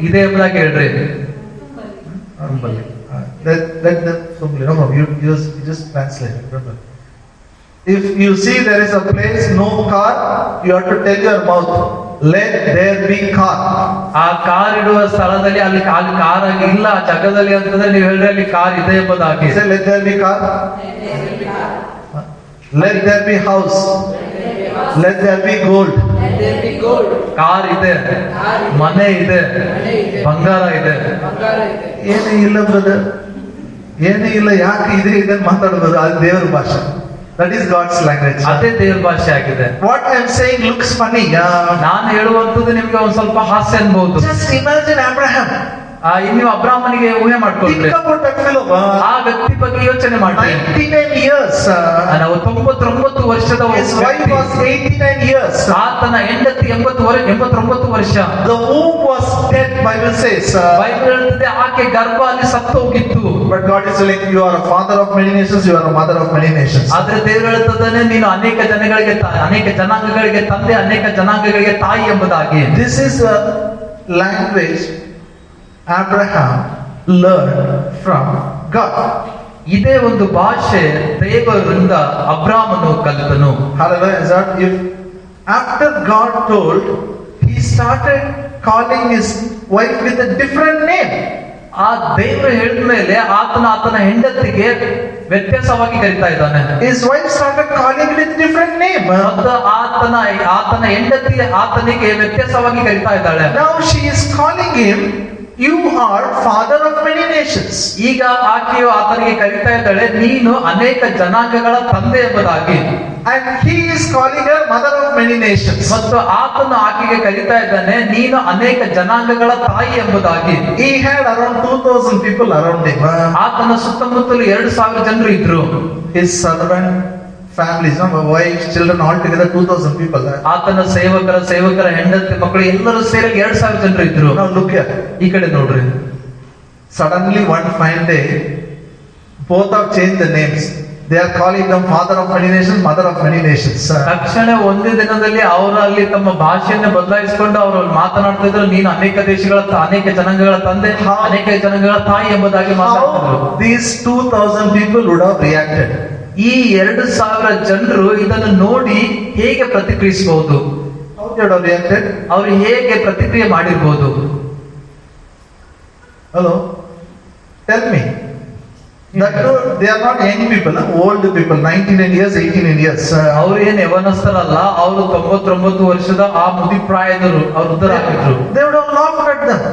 ಇದೆ ಎಂಬುದಾಗಿ ಹೇಳ್ರಿ. Let them simply, no, you just translate it. Remember. If you see there is a place, no car, you have to tell your mouth, let there be car. ಆ car ಇಡುವ ಸ್ಥಳದಲ್ಲಿ ಅಲ್ಲಿ car ಇಲ್ಲ ಆ ಜಾಗದಲ್ಲಿ ಅಂತಂದ್ರೆ ನೀವು ಹೇಳ್ರಿ ಅಲ್ಲಿ ಕಾರ್ ಇದೆ ಎಂಬುದಾಗಿ. Say, let there be car. Let there be house. Let there be gold. Let there be gold. Car ಇದೆ, ಮನೆ ಇದೆ, ಮನೆ ಇದೆ. ಬಂಗಾರ ಇದೆ. ಬಂಗಾರ ಇದೆ. ಏನೇ ಇಲ್ಲ ಬ್ರದರ್, ಏನೇ ಇಲ್ಲ, ಯಾಕೆ ಇದೆ ಇದನ್ನು ಮಾತಾಡಬಹುದು? ಅದು ದೇವರ ಭಾಷೆ. That is God's language. ಅದೇ ದೇವ್ರ ಭಾಷೆ ಆಗಿದೆ. What I am saying looks funny. ನಾನು ಹೇಳುವಂತದ್ದು ನಿಮ್ಗೆ ಒಂದ್ ಸ್ವಲ್ಪ ಹಾಸ್ಯ ಅನ್ಬಹುದು. Just imagine Abraham. ನೀವು ಅಬ್ರಾಹ್ಮನಿಗೆ ಊಹೆ ಮಾಡ್ಕೊಳ್ರಿ. Think about that fellow. ಆ ವ್ಯಕ್ತಿ ಬಗ್ಗೆ ಯೋಚನೆ ಮಾಡಿ. 99 years. ನಾವು 99 ವರ್ಷದ His wife was 89 years. ಆತನ ಹೆಂಡತಿ 89 ವರ್ಷ. The womb was dead, Bible says. Bible ಹೇಳ್ತದೆ ಆಕೆ ಗರ್ಭ ಅಲ್ಲಿ ಸತ್ತು ಹೋಗಿತ್ತು. But God is telling, you are a father of many nations, you are a mother of many nations. ಆದ್ರೆ ದೇವರು ಹೇಳ್ತದಾನೆ, ನೀನು ಅನೇಕ ಜನಗಳಿಗೆ ಅನೇಕ ಜನಾಂಗಗಳಿಗೆ ತಂದೆ, ಅನೇಕ ಜನಾಂಗಗಳಿಗೆ ತಾಯಿ ಎಂಬುದಾಗಿ. This is a language Abraham learned from God. ಇದೇ ಒಂದು ಭಾಷೆ ದೇವರಿಂದ ಅಬ್ರಾಮನು ಕಲಿತನು. Hallelujah. Is that if after God told, he started calling his wife with a different name. ಆ ದೇವರು ಹೇಳಿದ ಮೇಲೆ ಆತನ ಹೆಂಡತಿಗೆ ವ್ಯತ್ಯಾಸವಾಗಿ ಕರೀತಾ ಇದ್ದಾನೆ. His wife started calling with different name. ಮತ್ತು ಆತನ ಹೆಂಡತಿ ಆತನಿಗೆ ವ್ಯತ್ಯಾಸವಾಗಿ ಕರೀತಾ ಇದ್ದಾಳೆ. Now she is calling him, you are father of many nations. ಈಗ ಆಕೆಯು ಆತನಿಗೆ ಕರೀತಾ ಇದ್ದಾಳೆ, ನೀನು ಅನೇಕ ಜನಾಂಗಗಳ ತಂದೆ ಎಂಬುದಾಗಿ. And he is calling her mother of many nations. ಮತ್ತು ಆತನು ಆಕೆಗೆ ಕರೀತಾ ಇದ್ದಾನೆ, ನೀನು ಅನೇಕ ಜನಾಂಗಗಳ ತಾಯಿ ಎಂಬುದಾಗಿ. He had around 2000 people around him. ಆತನ ಸುತ್ತಮುತ್ತಲು 2000 ಜನರು ಇದ್ರು. His servant, families, wives, children, all together 2000 people. ಆತನ ಸೇವಕರ ಹೆಂಡತಿ ಮಕ್ಕಳು ಎಲ್ಲರೂ ಸೇರಿ 2000 ಜನರು ಇದ್ರು. Now look here. ಈ ಕಡೆ ನೋಡ್ರಿ. Suddenly one fine day, both have changed the names. They are calling them father of many nations, mother of many nations. ತಕ್ಷಣ ಒಂದೇ ದಿನದಲ್ಲಿ ಅವರು ಅಲ್ಲಿ ತಮ್ಮ ಭಾಷೆಯನ್ನು ಬದಲಾಯಿಸಿಕೊಂಡು ಅವರು ಮಾತನಾಡ್ತಾ ಇದ್ರು, ನೀನು ಅನೇಕ ದೇಶಗಳ ಅನೇಕ ಜನಾಂಗಗಳ ತಂದೆ, ಅನೇಕ ಜನಾಂಗಗಳ ತಾಯಿ ಎಂಬುದಾಗಿ ಮಾತನಾಡಿದ್ರು. How these 2000 people would have reacted? ಈ 2000 ಜನರು ಇದನ್ನು ನೋಡಿ ಹೇಗೆ ಪ್ರತಿಕ್ರಿಯಿಸಬಹುದು? How they would have reacted? ಅವರು ಹೇಗೆ ಪ್ರತಿಕ್ರಿಯೆ ಮಾಡಿರ್ಬೋದು? Hello? Tell me. That they are not young people, old people, 99 years, 89 years. ಅವ್ರು ಏನ್ ಯವನಸ್ಥರಲ್ಲ, ಅವರು 99 ವರ್ಷದ ಆ ಮುದಿಪ್ರಾಯದರು, ಅವರು ವೃದ್ಧರಾಗಿದ್ರು. They would have laughed at them.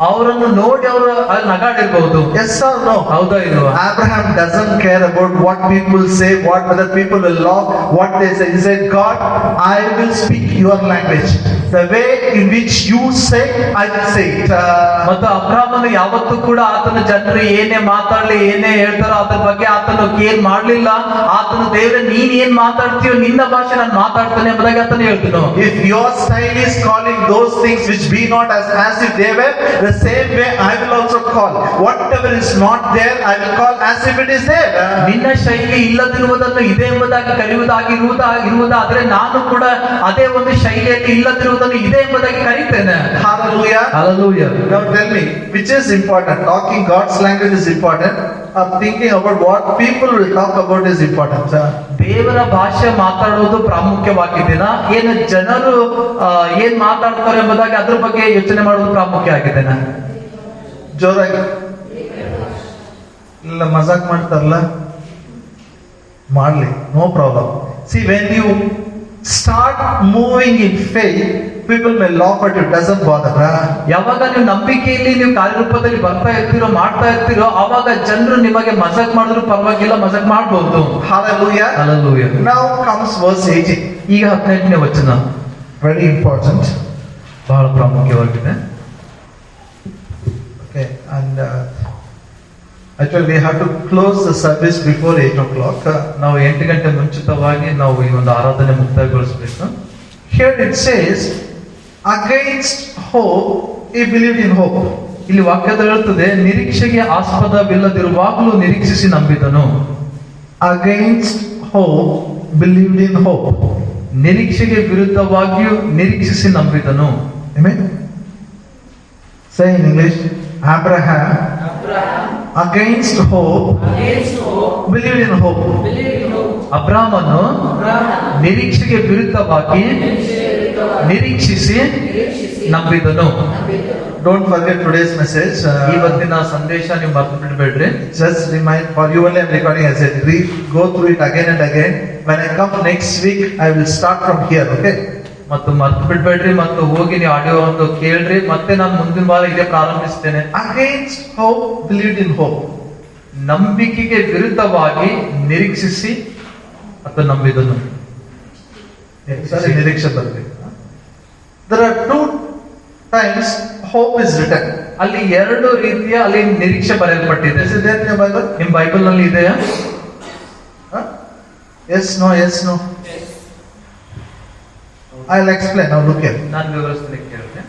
ಅವರನ್ನು ನೋಡಿ ಅವರು ಅಲ್ಲಿ ನಗಾಡಿರ್ಬಹುದು. Yes or no? ಹೌದಾ ಇಲ್ವಾ? Abraham doesn't care about what people say, what other people will laugh, what they say. He said, God, I will speak your language. The way in which you say, I will say it. ಮತ್ತು ಅಬ್ರಾಮನು ಯಾವತ್ತೂ ಕೂಡ ಆತನ ಜನರು ಏನೇ ಮಾತಾಡ್ಲಿ ಏನೇ ಹೇಳ್ತಾರೋ ಅದ್ರ ಬಗ್ಗೆ ಆತನು ಕೇರ್ ಮಾಡ್ಲಿಲ್ಲ. ಆತನು ದೇವ್ರೆ ನೀನ್ ಏನ್ ಮಾತಾಡ್ತೀಯೋ ನಿನ್ನ ಭಾಷೆ ನಾನು ಮಾತಾಡ್ತಾನೆ ಎಂಬುದಾಗಿ ಆತನು ಹೇಳ್ತನು. If your style is calling those things which be not as if they were, the same way I will also call. Whatever is not there, I will call as if it is there. ನಿನ್ನ ಶೈಲಿ ಇಲ್ಲದಿರುವುದನ್ನು ಇದೆ ಎಂಬುದಾಗಿ ಕರೆಯುವುದಾದ್ರೆ ನಾನು ಕೂಡ ಅದೇ ಒಂದು ಶೈಲಿಯಲ್ಲಿ ಇಲ್ಲದಿರುವುದನ್ನು ಇದೆ ಎಂಬುದಾಗಿ ಕರೀತೇನೆ. Hallelujah. Hallelujah. Now tell me, which is important? Talking God's language is important, or thinking about what people will talk about is important? ದೇವರ ಭಾಷೆ ಮಾತಾಡುವುದು ಪ್ರಾಮುಖ್ಯವಾಗಿದೆನಾ, ಏನು ಜನರು ಏನ್ ಮಾತಾಡ್ತಾರೆ ಎಂಬುದಾಗಿ ಅದ್ರ ಬಗ್ಗೆ ಯೋಚನೆ ಮಾಡುವುದು ಪ್ರಾಮುಖ್ಯ ಆಗಿದೆನಾ? ಜೋರಾಗಿ ಇಲ್ಲ ಮಜಾಕ್ ಮಾಡ್ತಾರಲ್ಲ, ಮಾಡ್ಲಿ, no problem. See when you start moving in faith, people may laugh at you, doesn't bother. ಯಾವಾಗ ನೀವು ನಂಬಿಕೆಯಲ್ಲಿ ನೀವು ಕಾರ್ಯರೂಪದಲ್ಲಿ ಬರ್ತಾ ಇರ್ತೀರೋ ಮಾಡ್ತಾ ಇರ್ತೀರೋ ಅವಾಗ ಜನರು ನಿಮಗೆ ಮಜಾಕ್ ಮಾಡಿದ್ರು ಪರವಾಗಿಲ್ಲ, ಮಜಾಕ್ ಮಾಡಬಹುದು. Hallelujah. Hallelujah. Now comes verse 18. ಈಗ 18ನೇ ವಚನ Very important. ಬಹಳ ಪ್ರಾಮುಖ್ಯವಾಗಿದೆ. Okay, and actually we have to close the service before 8 o'clock. ನಾವು 8 ಗಂಟೆ ಮುಂಚಿತವಾಗಿ ನಾವು ಈ ಒಂದು ಆರಾಧನೆ ಮುಕ್ತಾಯಗೊಳಿಸಬೇಕು. Here it says, against hope, he believed in hope. ಇಲ್ಲಿ ವಾಕ್ಯದಲ್ಲಿ ಹೇಳುತ್ತದೆ, ನಿರೀಕ್ಷೆಗೆ ಆಸ್ಪದವಿಲ್ಲದಿರುವಾಗಲೂ ನಿರೀಕ್ಷಿಸಿ ನಂಬಿದನು. Against hope, believed in hope. ನಿರೀಕ್ಷೆಗೆ ವಿರುದ್ಧವಾಗಿಯೂ ನಿರೀಕ್ಷಿಸಿ ನಂಬಿದನು. Amen. Say in English, Abraham, against hope, believed in hope. ಅಬ್ರಾಮನು ನಿರೀಕ್ಷೆಗೆ ವಿರುದ್ಧವಾಗಿ ನಿರೀಕ್ಷಿಸಿ ನಂಬಿದನು. Don't forget today's message. ಇವತ್ತಿನ ಸಂದೇಶ ನೀವು ಮರ್ತು ಬಿಡಬೇಡ್ರಿ. Just remind, for you only I'm recording, I said, go through it again and again. When I come next week, I will start from here, okay? ಮತ್ತು ಮರ್ತು ಬಿಡ್ಬೇಡ್ರಿ, ಮತ್ತು ಹೋಗಿ ನೀವು ಆಡಿಯೋ ಒಂದು ಕೇಳ್ರಿ, ಮತ್ತೆ ನಾನು ಮುಂದಿನ ವಾರ ಇದೇ ಪ್ರಾರಂಭಿಸ್ತೇನೆ. Against hope, believed in hope. ನಂಬಿಕೆಗೆ ವಿರುದ್ಧವಾಗಿ ನಿರೀಕ್ಷಿಸಿ ಅಥವಾ ನಂಬಿದನು. Sorry, ನಿರೀಕ್ಷೆ ಬರ್ಬೇಕು. There are two times hope is written. ಅಲ್ಲಿ ಎರಡು ರೀತಿಯ ಅಲ್ಲಿ ನಿರೀಕ್ಷೆ ಬರೆಯಲ್ಪಟ್ಟಿದೆ. Is it there in your Bible? ನಿಮ್ ಬೈಬಲ್ ನಲ್ಲಿ ಇದೆಯಾ? Huh? Yes, no, yes, no. I'll explain. Now look here. ನಾನು ವಿವರಿಸ್ತೀನಿ ಕೇಳ್ತೆ.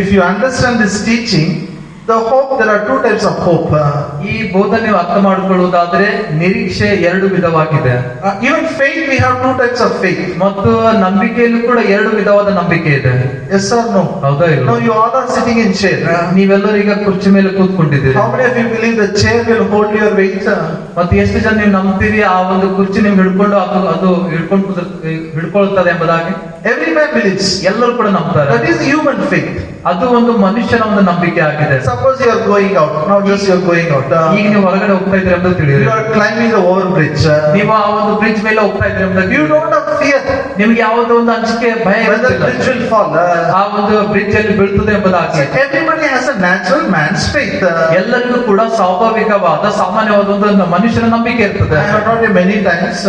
If you understand this teaching, the hope, there are two types of hope. ಈ ಬೋಧನೆ ಅರ್ಥ ಮಾಡಿಕೊಳ್ಳುವುದಾದ್ರೆ ನಿರೀಕ್ಷೆ ಎರಡು ವಿಧವಾಗಿದೆ. Even faith, we have two types of faith. ಮತ್ತು ನಂಬಿಕೆಯಲ್ಲೂ ಕೂಡ ಎರಡು ವಿಧವಾದ ನಂಬಿಕೆ ಇದೆ. Yes or no? ಹೌದಾ ಇಲ್ಲ? No, you all are sitting in chair. ನೀವೆಲ್ಲರೂ ಈಗ ಕುರ್ಚಿ ಮೇಲೆ ಕೂತ್ಕೊಂಡಿದ್ದೀರಿ. How many of you believe the chair will hold your weight? ಮತ್ತೆ ಎಷ್ಟು ಜನ ನೀವು ನಂಬ್ತೀರಿ ಆ ಒಂದು ಕುರ್ಚಿ ನಿಮ್ಗೆ ಹಿಡ್ಕೊಂಡು ಅದು ಹಿಡ್ಕೊಳ್ತದೆ ಎಂಬುದಾಗಿ? Every man believes. ಎಲ್ಲರೂ ಕೂಡ ನಂಬ್ತಾರೆ. That is human faith. ಅದು ಒಂದು ಮನುಷ್ಯನ ಒಂದು ನಂಬಿಕೆ ಆಗಿದೆ. Suppose you are going out. Now just you are going out. ಈಗ ನೀವು ಹೊರಗಡೆ ಹೋಗ್ತಾ ಇದ್ರಿ ಅಂತ ತಿಳಿಯಿರಿ. You are climbing the overbridge. ನೀವು ಆ ಒಂದು ಬ್ರಿಡ್ಜ್ ಮೇಲೆ ಹೋಗ್ತಾ ಇದ್ರಿ ಅಂತ You don't have fear ನಿಮ್ಗೆ ಯಾವುದೋ ಒಂದು ಅಂಜಿಕೆ ಭಯ whether the ಇರುತ್ತಿಲ್ಲ. bridge will fall. ಆ ಒಂದು ಬ್ರಿಡ್ಜ್ ಅಲ್ಲಿ ಬೀಳ್ತದೆ ಎಂಬುದಾಗಿ. Everybody has a natural man's faith. ಎಲ್ಲರಿಗೂ ಕೂಡ ಸ್ವಾಭಾವಿಕವಾದ ಸಾಮಾನ್ಯವಾದ ಒಂದು ಮನುಷ್ಯನ ನಂಬಿಕೆ ಇರ್ತದೆ. I have taught you many times.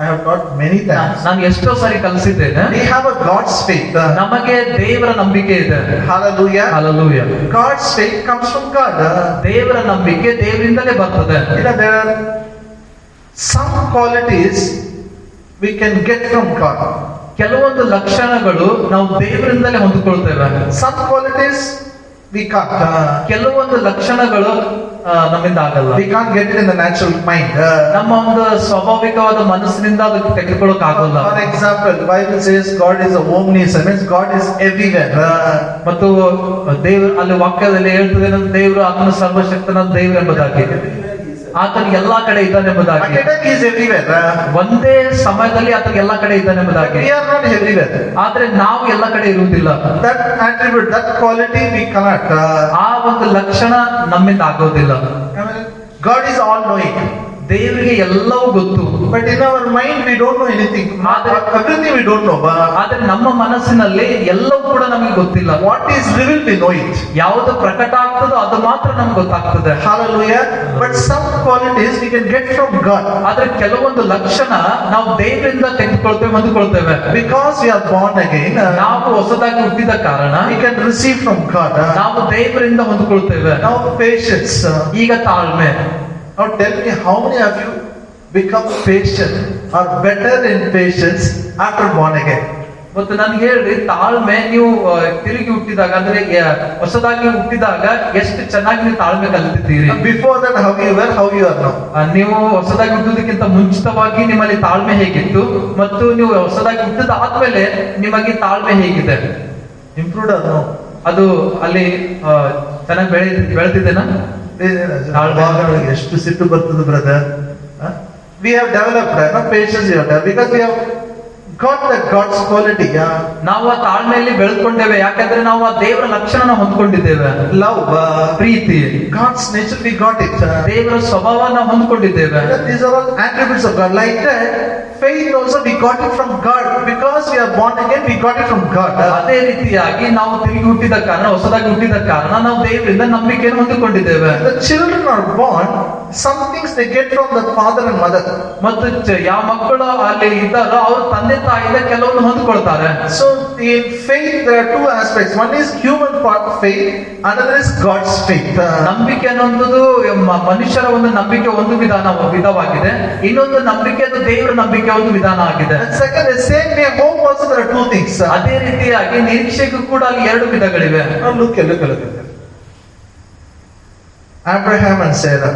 I have taught many times. ನಾನು ಎಷ್ಟೋ ಸಾರಿ ಕಲಿಸಿದ್ದೇನೆ. We have a God's faith. ನಮಗೆ ದೇವರ ನಂಬಿಕೆ ಇದೆ. Hallelujah. Hallelujah. God's faith comes from God. ದೇವರ ನಂಬಿಕೆ ದೇವರಿಂದಲೇ ಬರ್ತದೆ. You know, there are some qualities we can get from God. ಕೆಲವೊಂದು ಲಕ್ಷಣಗಳು ನಾವು ದೇವರಿಂದಲೇ ಹೊಂದಿಕೊಳ್ತೇವೆ. Some qualities we can't. ಕೆಲವೊಂದು ಲಕ್ಷಣಗಳು ನಮ್ಮಿಂದ ಆಗಲ್ಲ. We can't get it in the natural mind. ನಮ್ಮ ಒಂದು ಸ್ವಾಭಾವಿಕವಾದ ಮನಸ್ಸಿನಿಂದ ಅದಕ್ಕೆ ತೆಗೆದುಕೊಳ್ಳಕ್ ಆಗಲ್ಲ. For example, Bible says God is omniscient, means God is everywhere. ಮತ್ತು ದೇವರು ಅಲ್ಲಿ ವಾಕ್ಯದಲ್ಲಿ ಹೇಳ್ತದೆ ದೇವರು ಆತನ ಸರ್ವಶಕ್ತನ ದೇವರು ಎಂಬುದಾಗಿ. ಆತನ ಎಲ್ಲಾ ಕಡೆ ಇದ್ದಾನೆ ಎಂಬುದಾಗಿ. At a time he is everywhere. ಒಂದೇ ಸಮಯದಲ್ಲಿ ಆತನ ಎಲ್ಲಾ ಕಡೆ ಇದ್ದಾನೆ ಎಂಬುದಾಗಿ. We are not everywhere. ಆದ್ರೆ ನಾವು ಎಲ್ಲ ಕಡೆ ಇರುವುದಿಲ್ಲ. That attribute, that quality we cannot. ಆ ಒಂದು ಲಕ್ಷಣ ನಮ್ಮಿಂದ ಆಗೋದಿಲ್ಲ. I mean, God is all knowing. ದೇವರಿಗೆ ಎಲ್ಲವೂ ಗೊತ್ತು, but in our mind we don't know anything. Everything we don't know. ಆದ್ರೆ ನಮ್ಮ ಮನಸ್ಸಿನಲ್ಲಿ ಎಲ್ಲವೂ ಕೂಡ ನಮಗೆ ಗೊತ್ತಿಲ್ಲ. What is revealed we know it. ಯಾವುದು ಪ್ರಕಟ ಆಗ್ತದೋ ಅದು ಮಾತ್ರ ನಮ್ಗೆ ಗೊತ್ತಾಗ್ತದೆ. Hallelujah. But some qualities we can get from God. ಆದ್ರೆ ಕೆಲವೊಂದು ಲಕ್ಷಣ ನಾವು ದೇವರಿಂದ ತೆಗೆದುಕೊಳ್ತೇವೆ, ಹೊಂದಿಕೊಳ್ತೇವೆ. Because we are born again, ನಾವು ಹೊಸದಾಗಿ ಹುಟ್ಟಿದ ಕಾರಣ we can receive from God. ನಾವು ದೇವರಿಂದ ಹೊಂದಿಕೊಳ್ತೇವೆ. Now patience. ಈಗ ತಾಳ್ಮೆ. Now tell me, how many of you become patient or better in patience after born again? ಮತ್ತು ನನ್ಗೆ ಹೇಳ್ರಿ, ತಾಳ್ಮೆ ನೀವು ತಿರುಗಿ ಹುಟ್ಟಿದಾಗ ಅಂದ್ರೆ ಹೊಸದಾಗಿ ಹುಟ್ಟಿದಾಗ ಎಷ್ಟು ಚೆನ್ನಾಗಿ ನೀವು ತಾಳ್ಮೆ ಕಲಿತಿದ್ದೀರಿ. Before that, how you were, how you are now. ನೀವು ಹೊಸದಾಗಿ ಹುಟ್ಟುವುದಕ್ಕಿಂತ ಮುಂಚಿತವಾಗಿ ನಿಮ್ಮಲ್ಲಿ ತಾಳ್ಮೆ ಹೇಗಿತ್ತು ಮತ್ತು ನೀವು ಹೊಸದಾಗಿ ಹುಟ್ಟಿದ ಆದ್ಮೇಲೆ ನಿಮಗೆ ತಾಳ್ಮೆ ಹೇಗಿದೆ? Improved or no? ಅದು ಅಲ್ಲಿ ಚೆನ್ನಾಗಿ ಬೆಳೆದಿದ್ದೇನಾ? ಎಷ್ಟು ಸಿಟ್ಟು ಬರ್ತದೆ brother. We have developed patience because we have got the God's quality. ನಾವು ಆ ತಾಳ್ಮೆಯಲ್ಲಿ ಬೆಳೆದುಕೊಂಡೇವೆ, ಯಾಕಂದ್ರೆ ನಾವು ಆ ದೇವರ ಲಕ್ಷಣ ಹೊಂದ್ಕೊಂಡಿದ್ದೇವೆ. Love, Preethi, God's nature we got it. ದೇವರ ಸ್ವಭಾವನ ಹೊಂದ್ಕೊಂಡಿದ್ದೇವೆ. These are all attributes of God. Like that, faith also we got it from God. Because we are born again, we got it from God. ಅದೇ ರೀತಿಯಾಗಿ ನಾವು ತಿರುಗಿ ಹುಟ್ಟಿದ ಕಾರಣ, ಹೊಸದಾಗಿ ಹುಟ್ಟಿದ ಕಾರಣ ನಾವು ದೇವರಿಂದ ನಂಬಿಕೆಯನ್ನು ಹೊಂದಿಕೊಂಡಿದ್ದೇವೆ. The children are born, some things they get from the father and mother. ಮತ್ತು ಯಾವ ಮಕ್ಕಳು ಅಲ್ಲಿ ಇದ್ದಾರೋ ಅವರು ತಂದೆ ತಾಯಿಯಿಂದ ಕೆಲವೊಂದು ಹೊಂದಿಕೊಳ್ತಾರೆ. So in faith there are two aspects. One is human part of faith, another is God's faith. ನಂಬಿಕೆ ಅನ್ನೋದು ಮನುಷ್ಯರ ಒಂದು ನಂಬಿಕೆ ಒಂದು ವಿಧವಾಗಿದೆ, ಇನ್ನೊಂದು ನಂಬಿಕೆ ಅದು ದೇವರ ನಂಬಿಕೆ ಒಂದು ವಿಧಾನ ಆಗಿದೆ. And second, the same way hope also there are two things. ಅದೇ ರೀತಿಯಾಗಿ ನಿರೀಕ್ಷೆಗೂ ಕೂಡ ಅಲ್ಲಿ ಎರಡು ವಿಧಗಳಿವೆ. Look. Abraham and Sarah.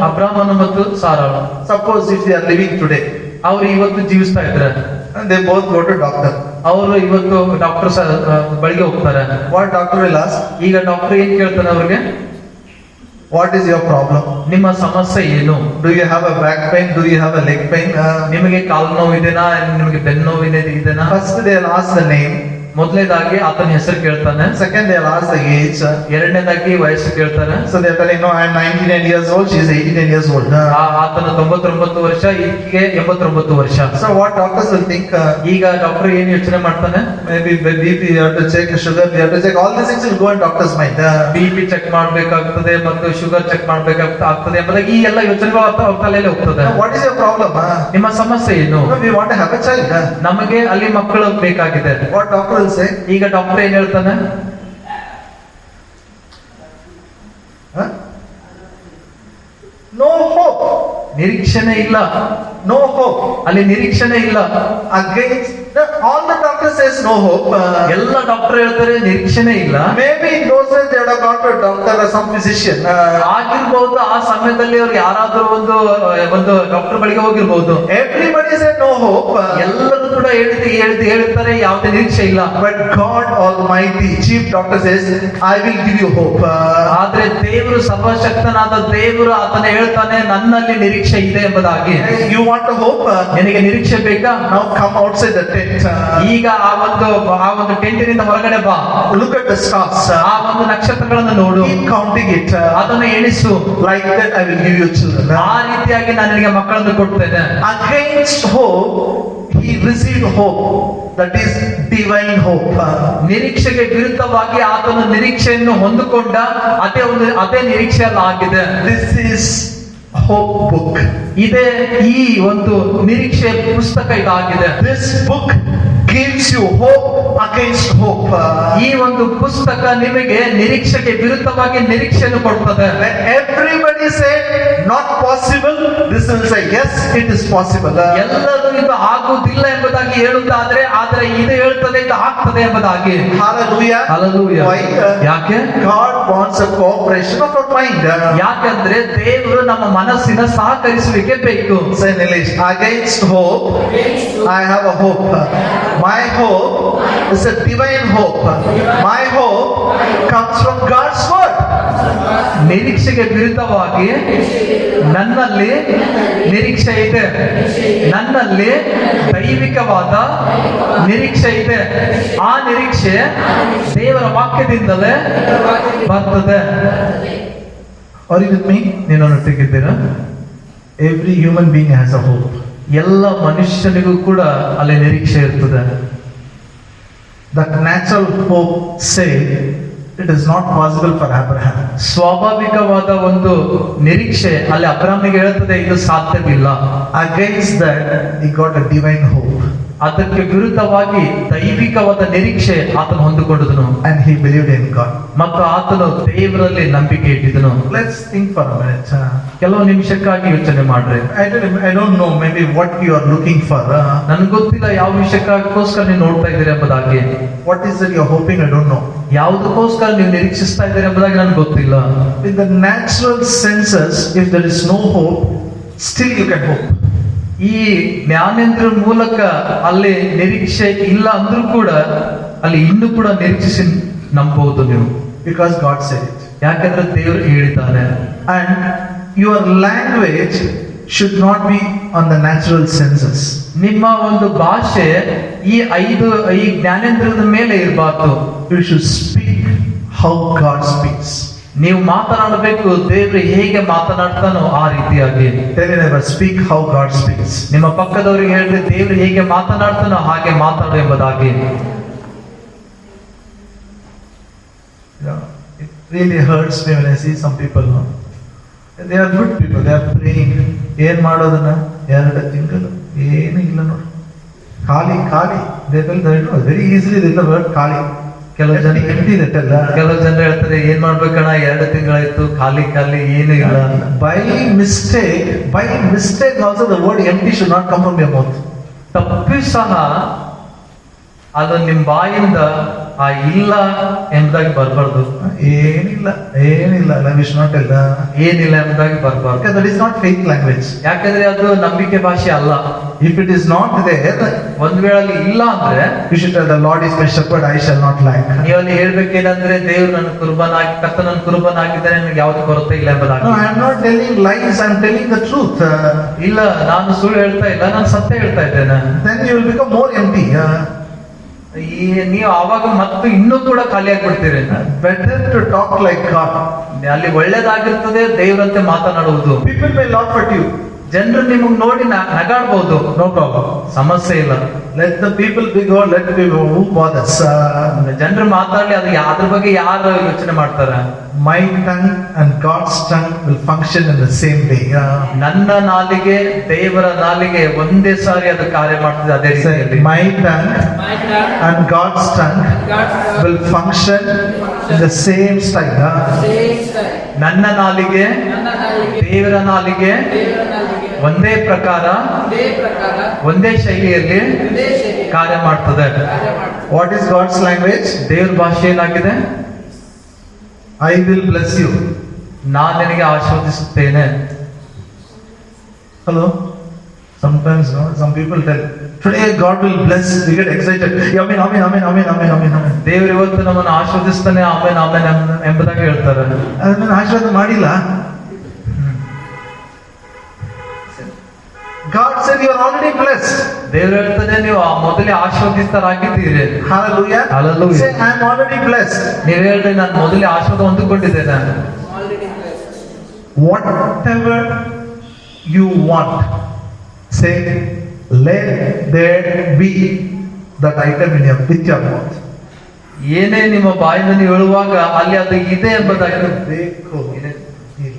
ಅಬ್ರಾಮನು ಮತ್ತು ಸಾರಾಳು. Suppose if they are living today, ಅವರು ಇವತ್ತು ಜೀವಿಸ್ತಾ ಇದ್ರೆ and they both go to doctor. ಅವರು ಇವತ್ತು ಡಾಕ್ಟರ್ ಬಳಿಗೆ ಹೋಗ್ತಾರೆ. What doctor will ask? ಈಗ ಡಾಕ್ಟರ್ ಏನ್ ಕೇಳ್ತಾನೆ ಅವ್ರಿಗೆ? What is your problem? ನಿಮ್ಮ ಸಮಸ್ಯೆ ಏನು? Do you have a back pain? Do you have a leg pain? ನಿಮಗೆ ಕಾಲು ನೋವು ಇದೆನಾ, ನಿಮಗೆ ಬೆನ್ನು ನೋವು ಇದೆನಾ? First they will ask the name. ಮೊದಲನೇದಾಗಿ ಆತನ ಹೆಸರು ಕೇಳ್ತಾನೆ. Second they will ask the age. ಎರಡನೇದಾಗಿ ವಯಸ್ಸು ಕೇಳ್ತಾನೆ. So they are telling, no, I am 99 years old, she is 89 years old. ಆತನ 99 ವರ್ಷ, ಈಕೆ 89 ವರ್ಷ. So what doctors will think? ಈಗ ಡಾಕ್ಟರ್ ಏನ್ ಯೋಚನೆ ಮಾಡ್ತಾನೆ? Maybe BP you have to check, sugar you have to check, all these things will go in doctor's mind. BP check ಮಾಡ್ಬೇಕಾಗ್ತದೆ ಮತ್ತು ಶುಗರ್ ಚೆಕ್ ಮಾಡ್ಬೇಕಾಗ್ತದೆ ಎಂಬುದಾಗಿ ಈ ಎಲ್ಲ ಯೋಚನೆಗಳು ಅವ್ರ ತಲೆಯಲ್ಲಿ ಹೋಗ್ತದೆ. What is your problem? ನಿಮ್ಮ ಸಮಸ್ಯೆ ಏನು? No, we want to have a child. ನಮಗೆ ಅಲ್ಲಿ ಮಕ್ಕಳು ಬೇಕಾಗಿದೆ. What doctor will say? ಈಗ ಡಾಕ್ಟರ್ ಏನ್ ಹೇಳ್ತಾನೆ? No hope. ನಿರೀಕ್ಷಣೆ ಇಲ್ಲ. No hope. ಅಲ್ಲಿ ನಿರೀಕ್ಷಣೆ ಇಲ್ಲ. Against all the doctor says no hope. ಎಲ್ಲ ಡಾಕ್ಟರ್ ಹೇಳ್ತಾರೆ ನಿರೀಕ್ಷಣೆ ಇಲ್ಲ. Maybe in those days they would have gone to a doctor or some physician. ಆಗಿರ್ಬಹುದು, ಆ ಸಮಯದಲ್ಲಿ ಅವ್ರು ಯಾರಾದ್ರೂ ಒಂದು ಡಾಕ್ಟರ್ ಬಳಿಗೆ ಹೋಗಿರ್ಬಹುದು. Everybody said no hope. ಎಲ್ಲರೂ ಕೂಡ ಹೇಳ್ತಾರೆ ಯಾವುದೇ ನಿರೀಕ್ಷೆ ಇಲ್ಲ. But God Almighty, chief doctor says, I will give you hope. ಆದ್ರೆ ದೇವರು, ಸರ್ವಶಕ್ತನಾದ ದೇವರು ಆತನ ಹೇಳ್ತಾನೆ, ನನ್ನಲ್ಲಿ ನಿರೀಕ್ಷೆ ಇದೆ ಎಂಬುದಾಗಿ. You want a hope? ನಿನಗೆ ನಿರೀಕ್ಷೆ ಬೇಕಾ? Now come outside the tent. ಈಗ ಆ ಒಂದು ಟೆಂಟಿನಿಂದ ಹೊರಗಡೆ ಬಾ. Look at the stars. ಆ ಒಂದು ನಕ್ಷತ್ರಗಳನ್ನು ನೋಡು. Keep counting it. ಅದನ್ನು ಎಣಿಸು. Like that I will give you children. ಆ ರೀತಿಯಾಗಿ ನಾನು ನಿನಗೆ ಮಕ್ಕಳನ್ನು ಕೊಡ್ತೇನೆ. Against hope, he received hope. That is divine hope. ನಿರೀಕ್ಷೆಗೆ ವಿರುದ್ಧವಾಗಿ ಆತನ ನಿರೀಕ್ಷೆಯನ್ನು ಹೊಂದಿಕೊಂಡ ಅದೇ ನಿರೀಕ್ಷೆಯಲ್ಲಿ ಆಗಿದೆ. This is hope book. ಇದೇ ಈ ಒಂದು ನಿರೀಕ್ಷೆ ಪುಸ್ತಕ ಇದಾಗಿದೆ. This book gives you hope against hope. ಈ ಒಂದು ಪುಸ್ತಕ ನಿಮಗೆ ನಿರೀಕ್ಷೆಗೆ ವಿರುದ್ಧವಾಗಿ ನಿರೀಕ್ಷೆಯನ್ನು ಕೊಡ್ತದೆ. When everybody said not possible, this will say yes, it is possible. ಎಲ್ಲರೂ ಇದು ಆಗುವುದಿಲ್ಲ ಎಂಬುದಾಗಿ ಹೇಳುತ್ತಾದ್ರೆ, ಆದ್ರೆ ಇದು ಹೇಳ್ತದೆ ಇದು ಆಗ್ತದೆ ಎಂಬುದಾಗಿ. Hallelujah. Hallelujah. Why? ಯಾಕೆ? God wants a cooperation of our mind. ಯಾಕಂದ್ರೆ ದೇವರು ನಮ್ಮ ಮನಸ್ಸಿನ ಸಹಕರಿಸುವಿಕೆ ಬೇಕು. Say Nilesh, against hope, I have a hope. My hope is a divine hope. My hope comes from God's word. ನಿರೀಕ್ಷೆಗೆ ವಿರುದ್ಧವಾಗಿ ನನ್ನಲ್ಲಿ ನಿರೀಕ್ಷೆ ಇದೆ. ನನ್ನಲ್ಲಿ ದೈವಿಕವಾದ ನಿರೀಕ್ಷೆ ಇದೆ. ಆ ನಿರೀಕ್ಷೆ ದೇವರ ವಾಕ್ಯದಿಂದಲೇ ಬರ್ತದೆ. Are you with me? ನೀನೊಟ್ಟಿಗಿದ್ದೀರಾ? Every human being has a hope. ಎಲ್ಲ ಮನುಷ್ಯನಿಗೂ ಕೂಡ ಅಲ್ಲಿ ನಿರೀಕ್ಷೆ ಇರ್ತದೆ. That natural hope said it is not possible for Abraham. ಸ್ವಾಭಾವಿಕವಾದ ಒಂದು ನಿರೀಕ್ಷೆ ಅಲ್ಲಿ ಅಬ್ರಾಮನಿಗೆ ಹೇಳ್ತದೆ ಇದು ಸಾಧ್ಯವಿಲ್ಲ. Against that, he got a divine hope. ಅದಕ್ಕೆ ವಿರುದ್ಧವಾಗಿ ದೈವಿಕವಾದ ನಿರೀಕ್ಷೆ ಆತನು ಹೊಂದಿಕೊಂಡನು And he believed in God. ಮತ್ತು ಆತನು ದೇವರಲ್ಲಿ ನಂಬಿಕೆ ಇಟ್ಟಿದ್ದನು. Let's think for a minute. ಕೆಲವು ನಿಮಿಷಕ್ಕಾಗಿ ಯೋಚನೆ ಮಾಡ್ರಿ. I don't know maybe what you are looking for. ನನ್ಗೆ ಗೊತ್ತಿಲ್ಲ ಯಾವ ವಿಷಯಕ್ಕೋಸ್ಕರ ನೀವು ನೋಡ್ತಾ ಇದ್ದೀರಿ ಎಂಬುದಾಗಿ. What is it you're hoping? I don't know. ಯಾವುದಕ್ಕೋಸ್ಕರ ನೀವು ನಿರೀಕ್ಷಿಸ್ತಾ ಇದ್ದೀರಿ ಎಂಬುದಾಗಿ ನನ್ಗೆ ಗೊತ್ತಿಲ್ಲ. In the natural senses, if there is no hope, still you can hope. ಈ ಜ್ಞಾನೇಂದ್ರ ಮೂಲಕ ಅಲ್ಲಿ ನಿರೀಕ್ಷೆ ಇಲ್ಲ ಅಂದ್ರೂ ಕೂಡ ಅಲ್ಲಿ ಇನ್ನೂ ಕೂಡ ನಿರೀಕ್ಷಿಸಿ ನಂಬಬಹುದು ನೀವು. Because God said it. ಯಾಕಂದ್ರೆ ದೇವರು ಹೇಳಿದ್ದಾನೆ. And your language should not be on the natural senses. ನಿಮ್ಮ ಒಂದು ಭಾಷೆ ಈ ಜ್ಞಾನೇಂದ್ರದ ಮೇಲೆ ಇರಬಾರ್ದು. You should speak how God speaks. ನೀವು ಮಾತನಾಡಬೇಕು ದೇವರು ಹೇಗೆ ಮಾತನಾಡ್ತಾನೋ ಆ ರೀತಿಯಾಗಿ. Tell your neighbor, speak how God speaks. ನಿಮ್ಮ ಪಕ್ಕದವರಿಗೆ ಹೇಳಿದ್ರೆ ದೇವರು ಹೇಗೆ ಮಾತನಾಡ್ತಾನೋ ಹಾಗೆ ಮಾತಾಡು ಎಂಬುದಾಗಿ. It really hurts me when I see some people. No? They are good people. They are praying. ಏನ್ ಮಾಡೋದನ್ನ 2 ತಿಂಗಳು ಏನು ಇಲ್ಲ ನೋಡಿ. ಖಾಲಿ they will very easily they will word ಖಾಲಿ. ಕೆಲವು ಜನ empty that ಅಲ್ಲ. ಕೆಲವು ಜನರು ಹೇಳ್ತಾರೆ ಏನ್ ಮಾಡ್ಬೇಕಣ್ಣ 2 ತಿಂಗಳಾಯ್ತು ಖಾಲಿ ಏನು ಇಲ್ಲ. By mistake also the word empty should not come from your mouth. ತಪ್ಪಿ ಸಹ ಅದು ನಿಮ್ ಬಾಯಿಂದ ಆ ಇಲ್ಲ ಎಂಬುದಾಗಿ ಬರ್ಬಾರ್ದು. ಏನಿಲ್ಲ we should not tell. ಏನಿಲ್ಲ ಎಂಬುದಾಗಿ ಬರ್ಬಾರ್ದು. Because that is not faith language. ಯಾಕಂದ್ರೆ ಅದು ನಂಬಿಕೆ ಭಾಷೆ ಅಲ್ಲ. If it is not there, ಒಂದ್ ವೇಳೆ ಅಲ್ಲಿ ಇಲ್ಲ ಅಂದ್ರೆ you should tell the Lord is my shepherd, I shall not lack. ನೀವು ಅಲ್ಲಿ ಹೇಳ್ಬೇಕೇನಂದ್ರೆ ದೇವ್ರು ನನ್ನ ಕುರ್ಬಾನಾಗಿ ಕರ್ತ ನನ್ನ ಕುರ್ಬಾನಾಗಿದ್ದಾನೆ ನನಗೆ ಯಾವ್ದು ಕೊರತೆ ಇಲ್ಲ ಎಂಬುದಾಗಿ. No, I am not telling lies, I am telling the truth. ಇಲ್ಲ ನಾನು ಸುಳ್ಳು ಹೇಳ್ತಾ ಇಲ್ಲ, ನಾನು ಸತ್ಯ ಹೇಳ್ತಾ ಇದ್ದೇನೆ. Then you will become more empty. ನೀವು ಆವಾಗ ಮತ್ತು ಇನ್ನೂ ಕೂಡ ಖಾಲಿ ಆಗ್ಬಿಡ್ತೀರಿ. Better to talk like God. ಅಲ್ಲಿ ಒಳ್ಳೇದಾಗಿರ್ತದೆ ದೇವರಂತೆ ಮಾತನಾಡುವುದು. People may laugh at you. ಜನರು ನಿಮಗ್ ನೋಡಿ ನಗಾಡ್ಬಹುದು. No problem. ಸಮಸ್ಯೆ ಇಲ್ಲ. Let the people be God, let the people who bothers. ಜನರು ಮಾತಾಡ್ಲಿ, ಅದು ಅದ್ರ ಬಗ್ಗೆ ಯಾರು ಯೋಚನೆ ಮಾಡ್ತಾರೆ. My tongue and God's tongue will function in the same way. ನನ್ನ ನಾಲಿಗೆ ದೇವರ ನಾಲಿಗೆ ಒಂದೇ ಸಾರಿ ಅದು ಕಾರ್ಯ ಮಾಡ್ತದೆ ಅದೇ ರೀತಿಯಲ್ಲಿ. My tongue and God's tongue will function in the same style. ನನ್ನ ನಾಲಿಗೆ ದೇವರ ನಾಲಿಗೆ ಒಂದೇ ಪ್ರಕಾರ ಒಂದೇ ಶೈಲಿಯಲ್ಲಿ ಕಾರ್ಯ ಮಾಡ್ತದೆ. What is God's language? ದೇವ್ರ ಭಾಷೆ ಏನಾಗಿದೆ? I will bless you. ನಾನು ನಿನಗೆ ಆಶೀರ್ವದಿಸುತ್ತೇನೆ. Hello? Sometimes no, some people tell, today God will bless, we get excited. Amen, amen, amen, amen, amen, amen, amen. ದೇವರು ಇವತ್ತು ನಮ್ಮನ್ನು ಆಶೀರ್ವದಿಸ್ತಾನೆ ಆಮೇನ್ ಆಮೇನ್ ಎಂಬುದಾಗಿ ಹೇಳ್ತಾರೆ. ಅದನ್ನ ಆಶೀರ್ವಾದ ಮಾಡಿಲ್ಲ. God said you are already blessed. ದೇವರು ಹೇಳ್ತಾನೆ ನೀವು ಮೊದಲೇ ಆಶೀರ್ವದಿತರಾಗಿದ್ದೀರಿ. Hallelujah. Hallelujah. Say I am already blessed. ನೀವು ಹೇಳ್ರಿ ನಾನು ಮೊದಲೇ ಆಶೀರ್ವಾದ ಹೊಂದಿಕೊಂಡಿದ್ದೇನೆ. Whatever you want, say let there be that item in your with your mouth. ಏನೇ ನಿಮ್ಮ ಬಾಯಿಂದ ನೀವು ಹೇಳುವಾಗ ಅಲ್ಲಿ ಅದು ಇದೆ ಎಂಬುದಾಗಿ ಬೇಕು.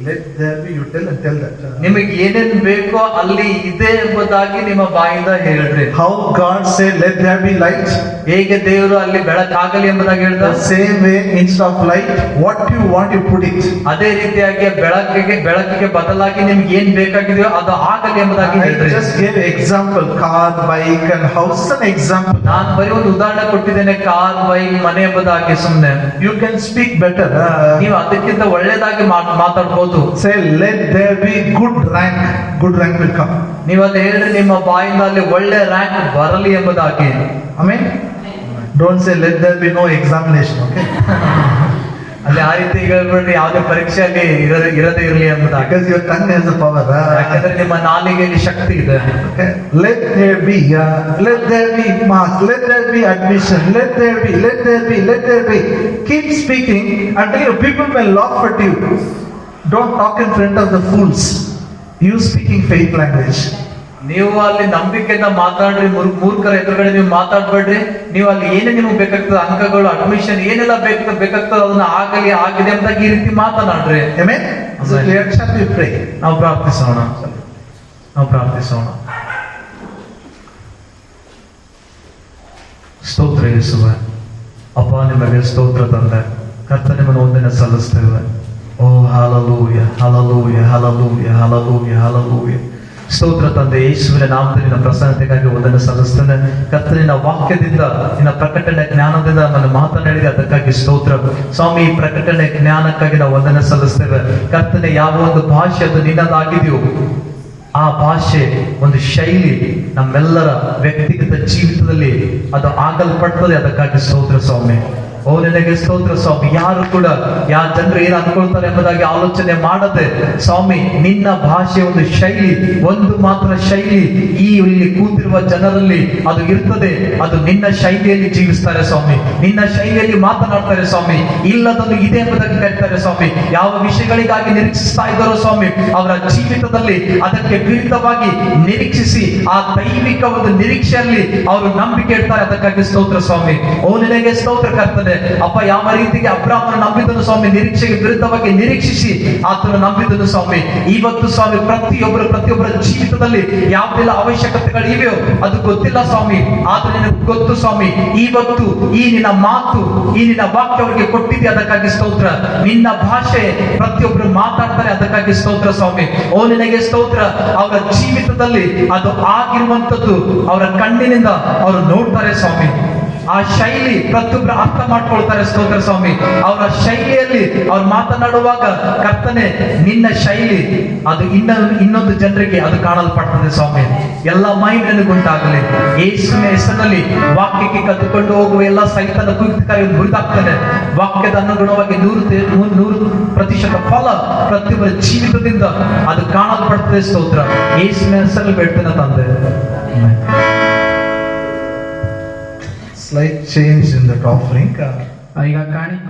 Let there be, you tell that. ನಿಮಗೆ ಏನೇನ್ ಬೇಕೋ ಅಲ್ಲಿ ಇದೆ ಎಂಬುದಾಗಿ ನಿಮ್ಮ ಬಾಯಿಂದ ಹೇಳ್ರಿ. How God said let there be light. ಹೇಗೆ ದೇವರು ಅಲ್ಲಿ ಬೆಳಕಾಗಲಿ ಎಂಬುದಾಗಿ ಹೇಳ್ದ, The same way instead of light, what you want you put it. ಅದೇ ರೀತಿಯಾಗಿ ಬೆಳಕಿಗೆ ಬದಲಾಗಿ ನಿಮ್ಗೆ ಏನ್ ಬೇಕಾಗಿದೆಯೋ ಅದು ಆಗಲಿ ಎಂಬುದಾಗಿ I ಹೇಳ್ರಿ. just gave example, car, bike and house an example. ನಾನು ಬರೀ ಒಂದು ಉದಾಹರಣೆ ಕೊಟ್ಟಿದ್ದೇನೆ, ಕಾರ್, ಬೈಕ್, ಮನೆ ಎಂಬುದಾಗಿ. ಸುಮ್ನೆ You can speak better. ನೀವು ಅದಕ್ಕಿಂತ ಒಳ್ಳೇದಾಗಿ ಮಾತಾಡ್ಬೋದು. Say let there be good rank will come. ನೀವು ಅಲ್ಲಿ ಹೇಳ್ರಿ ನಿಮ್ಮ ಬಾಯಿಂದ ಅಲ್ಲಿ ಒಳ್ಳೆ ರ್ಯಾಂಕ್ ಬರಲಿ ಎಂಬುದಾಗಿ. Amen. Don't say let there be no examination. Okay. ಅಲ್ಲಿ ಆ ರೀತಿ ಹೇಳ್ಬೇಡ್ರಿ, ಯಾವುದೇ ಪರೀಕ್ಷೆಯಲ್ಲಿ ಇರದೇ ಇರಲಿ ಎಂಬುದಾಗಿ. Because your tongue has the power. ಯಾಕಂದ್ರೆ ನಿಮ್ಮ ನಾಲಿಗೆಯಲ್ಲಿ ಶಕ್ತಿ ಇದೆ. Okay. Let there be marks, let there be admission, let there be. Keep speaking until your people may laugh at you. Don't talk in front of the fools. You speaking faith language. ನೀವು ಅಲ್ಲಿ ನಂಬಿಕೆಯಿಂದ ಮಾತಾಡ್ರಿ, ಮೂರ್ಖರ ಎದುರುಗಡೆ ನೀವು ಮಾತಾಡ್ಬೇಡ್ರಿ. ನೀವು ಅಲ್ಲಿ ಏನೇ ನಿಮ್ಗೆ ಬೇಕಾಗ್ತದೆ, ಅಂಕಗಳು, ಅಡ್ಮಿಷನ್ ಏನೆಲ್ಲ ಬೇಕಾಗ್ತದೆ ಅದನ್ನ ಆಗಲಿ ಆಗಿದೆ ಅಂತ ಈ ರೀತಿ ಮಾತನಾಡ್ರಿ. Amen? Is it clear? Shall we pray? ನಾವು ಪ್ರಾರ್ಥಿಸೋಣ. ನಾವು ಪ್ರಾರ್ಥಿಸೋಣ. ಸ್ತೋತ್ರ ಯೇಸುವೆ, ಅಪ್ಪ ನಿಮಗೆ ಸ್ತೋತ್ರ ತಂದೆ, ಕರ್ತ ನಿಮ್ಮನ್ನು ವಂದನೆ ಸಲ್ಲಿಸ್ತೇವೆ. Oh hallelujah, hallelujah, hallelujah, hallelujah, hallelujah. ಸ್ತೋತ್ರ ತಂದೆ, ಯೇಸುವಿನ ನಾಮದಲ್ಲಿ ನಿನ್ನ ಪ್ರಸನ್ನತೆಗಾಗಿ ವಂದನೆ ಸಲ್ಲಿಸ್ತೇನೆ. ಕರ್ತನಿನ ವಾಕ್ಯದಿಂದ, ನಿನ್ನ ಪ್ರಕಟಣೆ ಜ್ಞಾನದಿಂದ ನಾನು ಮಾತನಾಡಿದೆ, ಅದಕ್ಕಾಗಿ ಸ್ತೋತ್ರ ಸ್ವಾಮಿ. ಈ ಪ್ರಕಟಣೆ ಜ್ಞಾನಕ್ಕಾಗಿ ನಾವು ವಂದನೆ ಸಲ್ಲಿಸ್ತೇವೆ. ಕರ್ತನೆ, ಯಾವ ಒಂದು ಭಾಷೆ ಅದು ನಿನ್ನದಾಗಿದೆಯೋ ಆ ಭಾಷೆ, ಒಂದು ಶೈಲಿ ನಮ್ಮೆಲ್ಲರ ವ್ಯಕ್ತಿಗತ ಜೀವಿತದಲ್ಲಿ ಅದು ಆಗಲ್ಪಡ್ತದೆ. ಅದಕ್ಕಾಗಿ ಸ್ತೋತ್ರ ಸ್ವಾಮಿ. ಓ ನಿನಗೆ ಸ್ತೋತ್ರ ಸ್ವಾಮಿ. ಯಾರು ಕೂಡ ಜನರು ಏನು ಅನ್ಕೊಳ್ತಾರೆ ಎಂಬುದಾಗಿ ಆಲೋಚನೆ ಮಾಡದೆ ಸ್ವಾಮಿ, ನಿನ್ನ ಭಾಷೆ ಒಂದು ಶೈಲಿ, ಒಂದು ಮಾತ್ರ ಶೈಲಿ ಈ ಇಲ್ಲಿ ಕೂತಿರುವ ಜನರಲ್ಲಿ ಅದು ಇರ್ತದೆ. ಅದು ನಿನ್ನ ಶೈಲಿಯಲ್ಲಿ ಜೀವಿಸ್ತಾರೆ ಸ್ವಾಮಿ, ನಿನ್ನ ಶೈಲಿಯಲ್ಲಿ ಮಾತನಾಡ್ತಾರೆ ಸ್ವಾಮಿ. ಇಲ್ಲದನ್ನು ಇದೆ ಎಂಬುದಾಗಿ ಕರೀತಾರೆ ಸ್ವಾಮಿ. ಯಾವ ವಿಷಯಗಳಿಗಾಗಿ ನಿರೀಕ್ಷಿಸ್ತಾ ಇದ್ದಾರೋ ಸ್ವಾಮಿ, ಅವರ ಜೀವಿತದಲ್ಲಿ ಅದಕ್ಕೆ ವಿರುದ್ಧವಾಗಿ ನಿರೀಕ್ಷಿಸಿ ಆ ದೈವಿಕ ಒಂದು ನಿರೀಕ್ಷೆಯಲ್ಲಿ ಅವರು ನಂಬಿಕೆ ಇಡ್ತಾರೆ. ಅದಕ್ಕಾಗಿ ಸ್ತೋತ್ರ ಸ್ವಾಮಿ. ಓ ನಿನಗೆ ಸ್ತೋತ್ರ ಕರ್ತನೆ. ಅಪ್ಪ, ಯಾವ ರೀತಿಗೆ ಅಬ್ರಾಮನು ನಂಬಿದನು ಸ್ವಾಮಿ, ನಿರೀಕ್ಷೆಗೆ ವಿರುದ್ಧವಾಗಿ ನಿರೀಕ್ಷಿಸಿ ಆತನು ನಂಬಿದನು ಸ್ವಾಮಿ. ಇವತ್ತು ಸ್ವಾಮಿ ಪ್ರತಿಯೊಬ್ಬರ ಜೀವಿತದಲ್ಲಿ ಯಾವೆಲ್ಲ ಅವಶ್ಯಕತೆಗಳು ಇವೆಯೋ ಅದು ಗೊತ್ತಿಲ್ಲ ಸ್ವಾಮಿ, ಆದ್ರೆ ನಿನಗೆ ಗೊತ್ತು ಸ್ವಾಮಿ. ಇವತ್ತು ಈ ನಿನ್ನ ಮಾತು, ಈ ನಿನ್ನ ವಾಕ್ಯ ಅವರಿಗೆ ಕೊಟ್ಟಿದೆ. ಅದಕ್ಕಾಗಿ ಸ್ತೋತ್ರ. ನಿನ್ನ ಭಾಷೆ ಪ್ರತಿಯೊಬ್ಬರು ಮಾತಾಡ್ತಾರೆ. ಅದಕ್ಕಾಗಿ ಸ್ತೋತ್ರ ಸ್ವಾಮಿ. ಓ ನಿನಗೆ ಸ್ತೋತ್ರ. ಅವರ ಜೀವಿತದಲ್ಲಿ ಅದು ಆಗಿರುವಂತದ್ದು ಅವರ ಕಣ್ಣಿನಿಂದ ಅವರು ನೋಡ್ತಾರೆ ಸ್ವಾಮಿ. ಆ ಶೈಲಿ ಪ್ರತಿಯೊಬ್ಬರು ಅರ್ಥ ಮಾಡ್ಕೊಳ್ತಾರೆ. ಸ್ತೋತ್ರ ಸ್ವಾಮಿ. ಅವರ ಶೈಲಿಯಲ್ಲಿ ಅವ್ರು ಮಾತನಾಡುವಾಗ ಕರ್ತನೆ, ನಿನ್ನ ಶೈಲಿ ಅದು ಇನ್ನೊಂದು ಜನರಿಗೆ ಅದು ಕಾಣಲ್ಪಡ್ತದೆ ಸ್ವಾಮಿ. ಎಲ್ಲ ಮಹಿಮೆ ನಿನಗುಂಟಾಗಲಿ ಯೇಸುವಿನ ಹೆಸರಿನಲ್ಲಿ. ವಾಕ್ಯಕ್ಕೆ ಕದ್ದುಕೊಂಡು ಹೋಗುವ ಎಲ್ಲ ಸೈತನ ಕುರಿತು ಮುರಿದಾಗ್ತಾನೆ. ವಾಕ್ಯದ ಅನುಗುಣವಾಗಿ 100% ಫಲ ಪ್ರತಿಯೊಬ್ಬರ ಜೀವಿತದಿಂದ ಅದು ಕಾಣಲ್ಪಡ್ತದೆ. ಸ್ತೋತ್ರ ಯೇಸುವಿನ ಹೆಸರಲ್ಲಿ ಬೇಡ್ತೇನೆ ತಂದೆ. Slight change in that offering. ಈಗ ಕಾಣಿಕೆ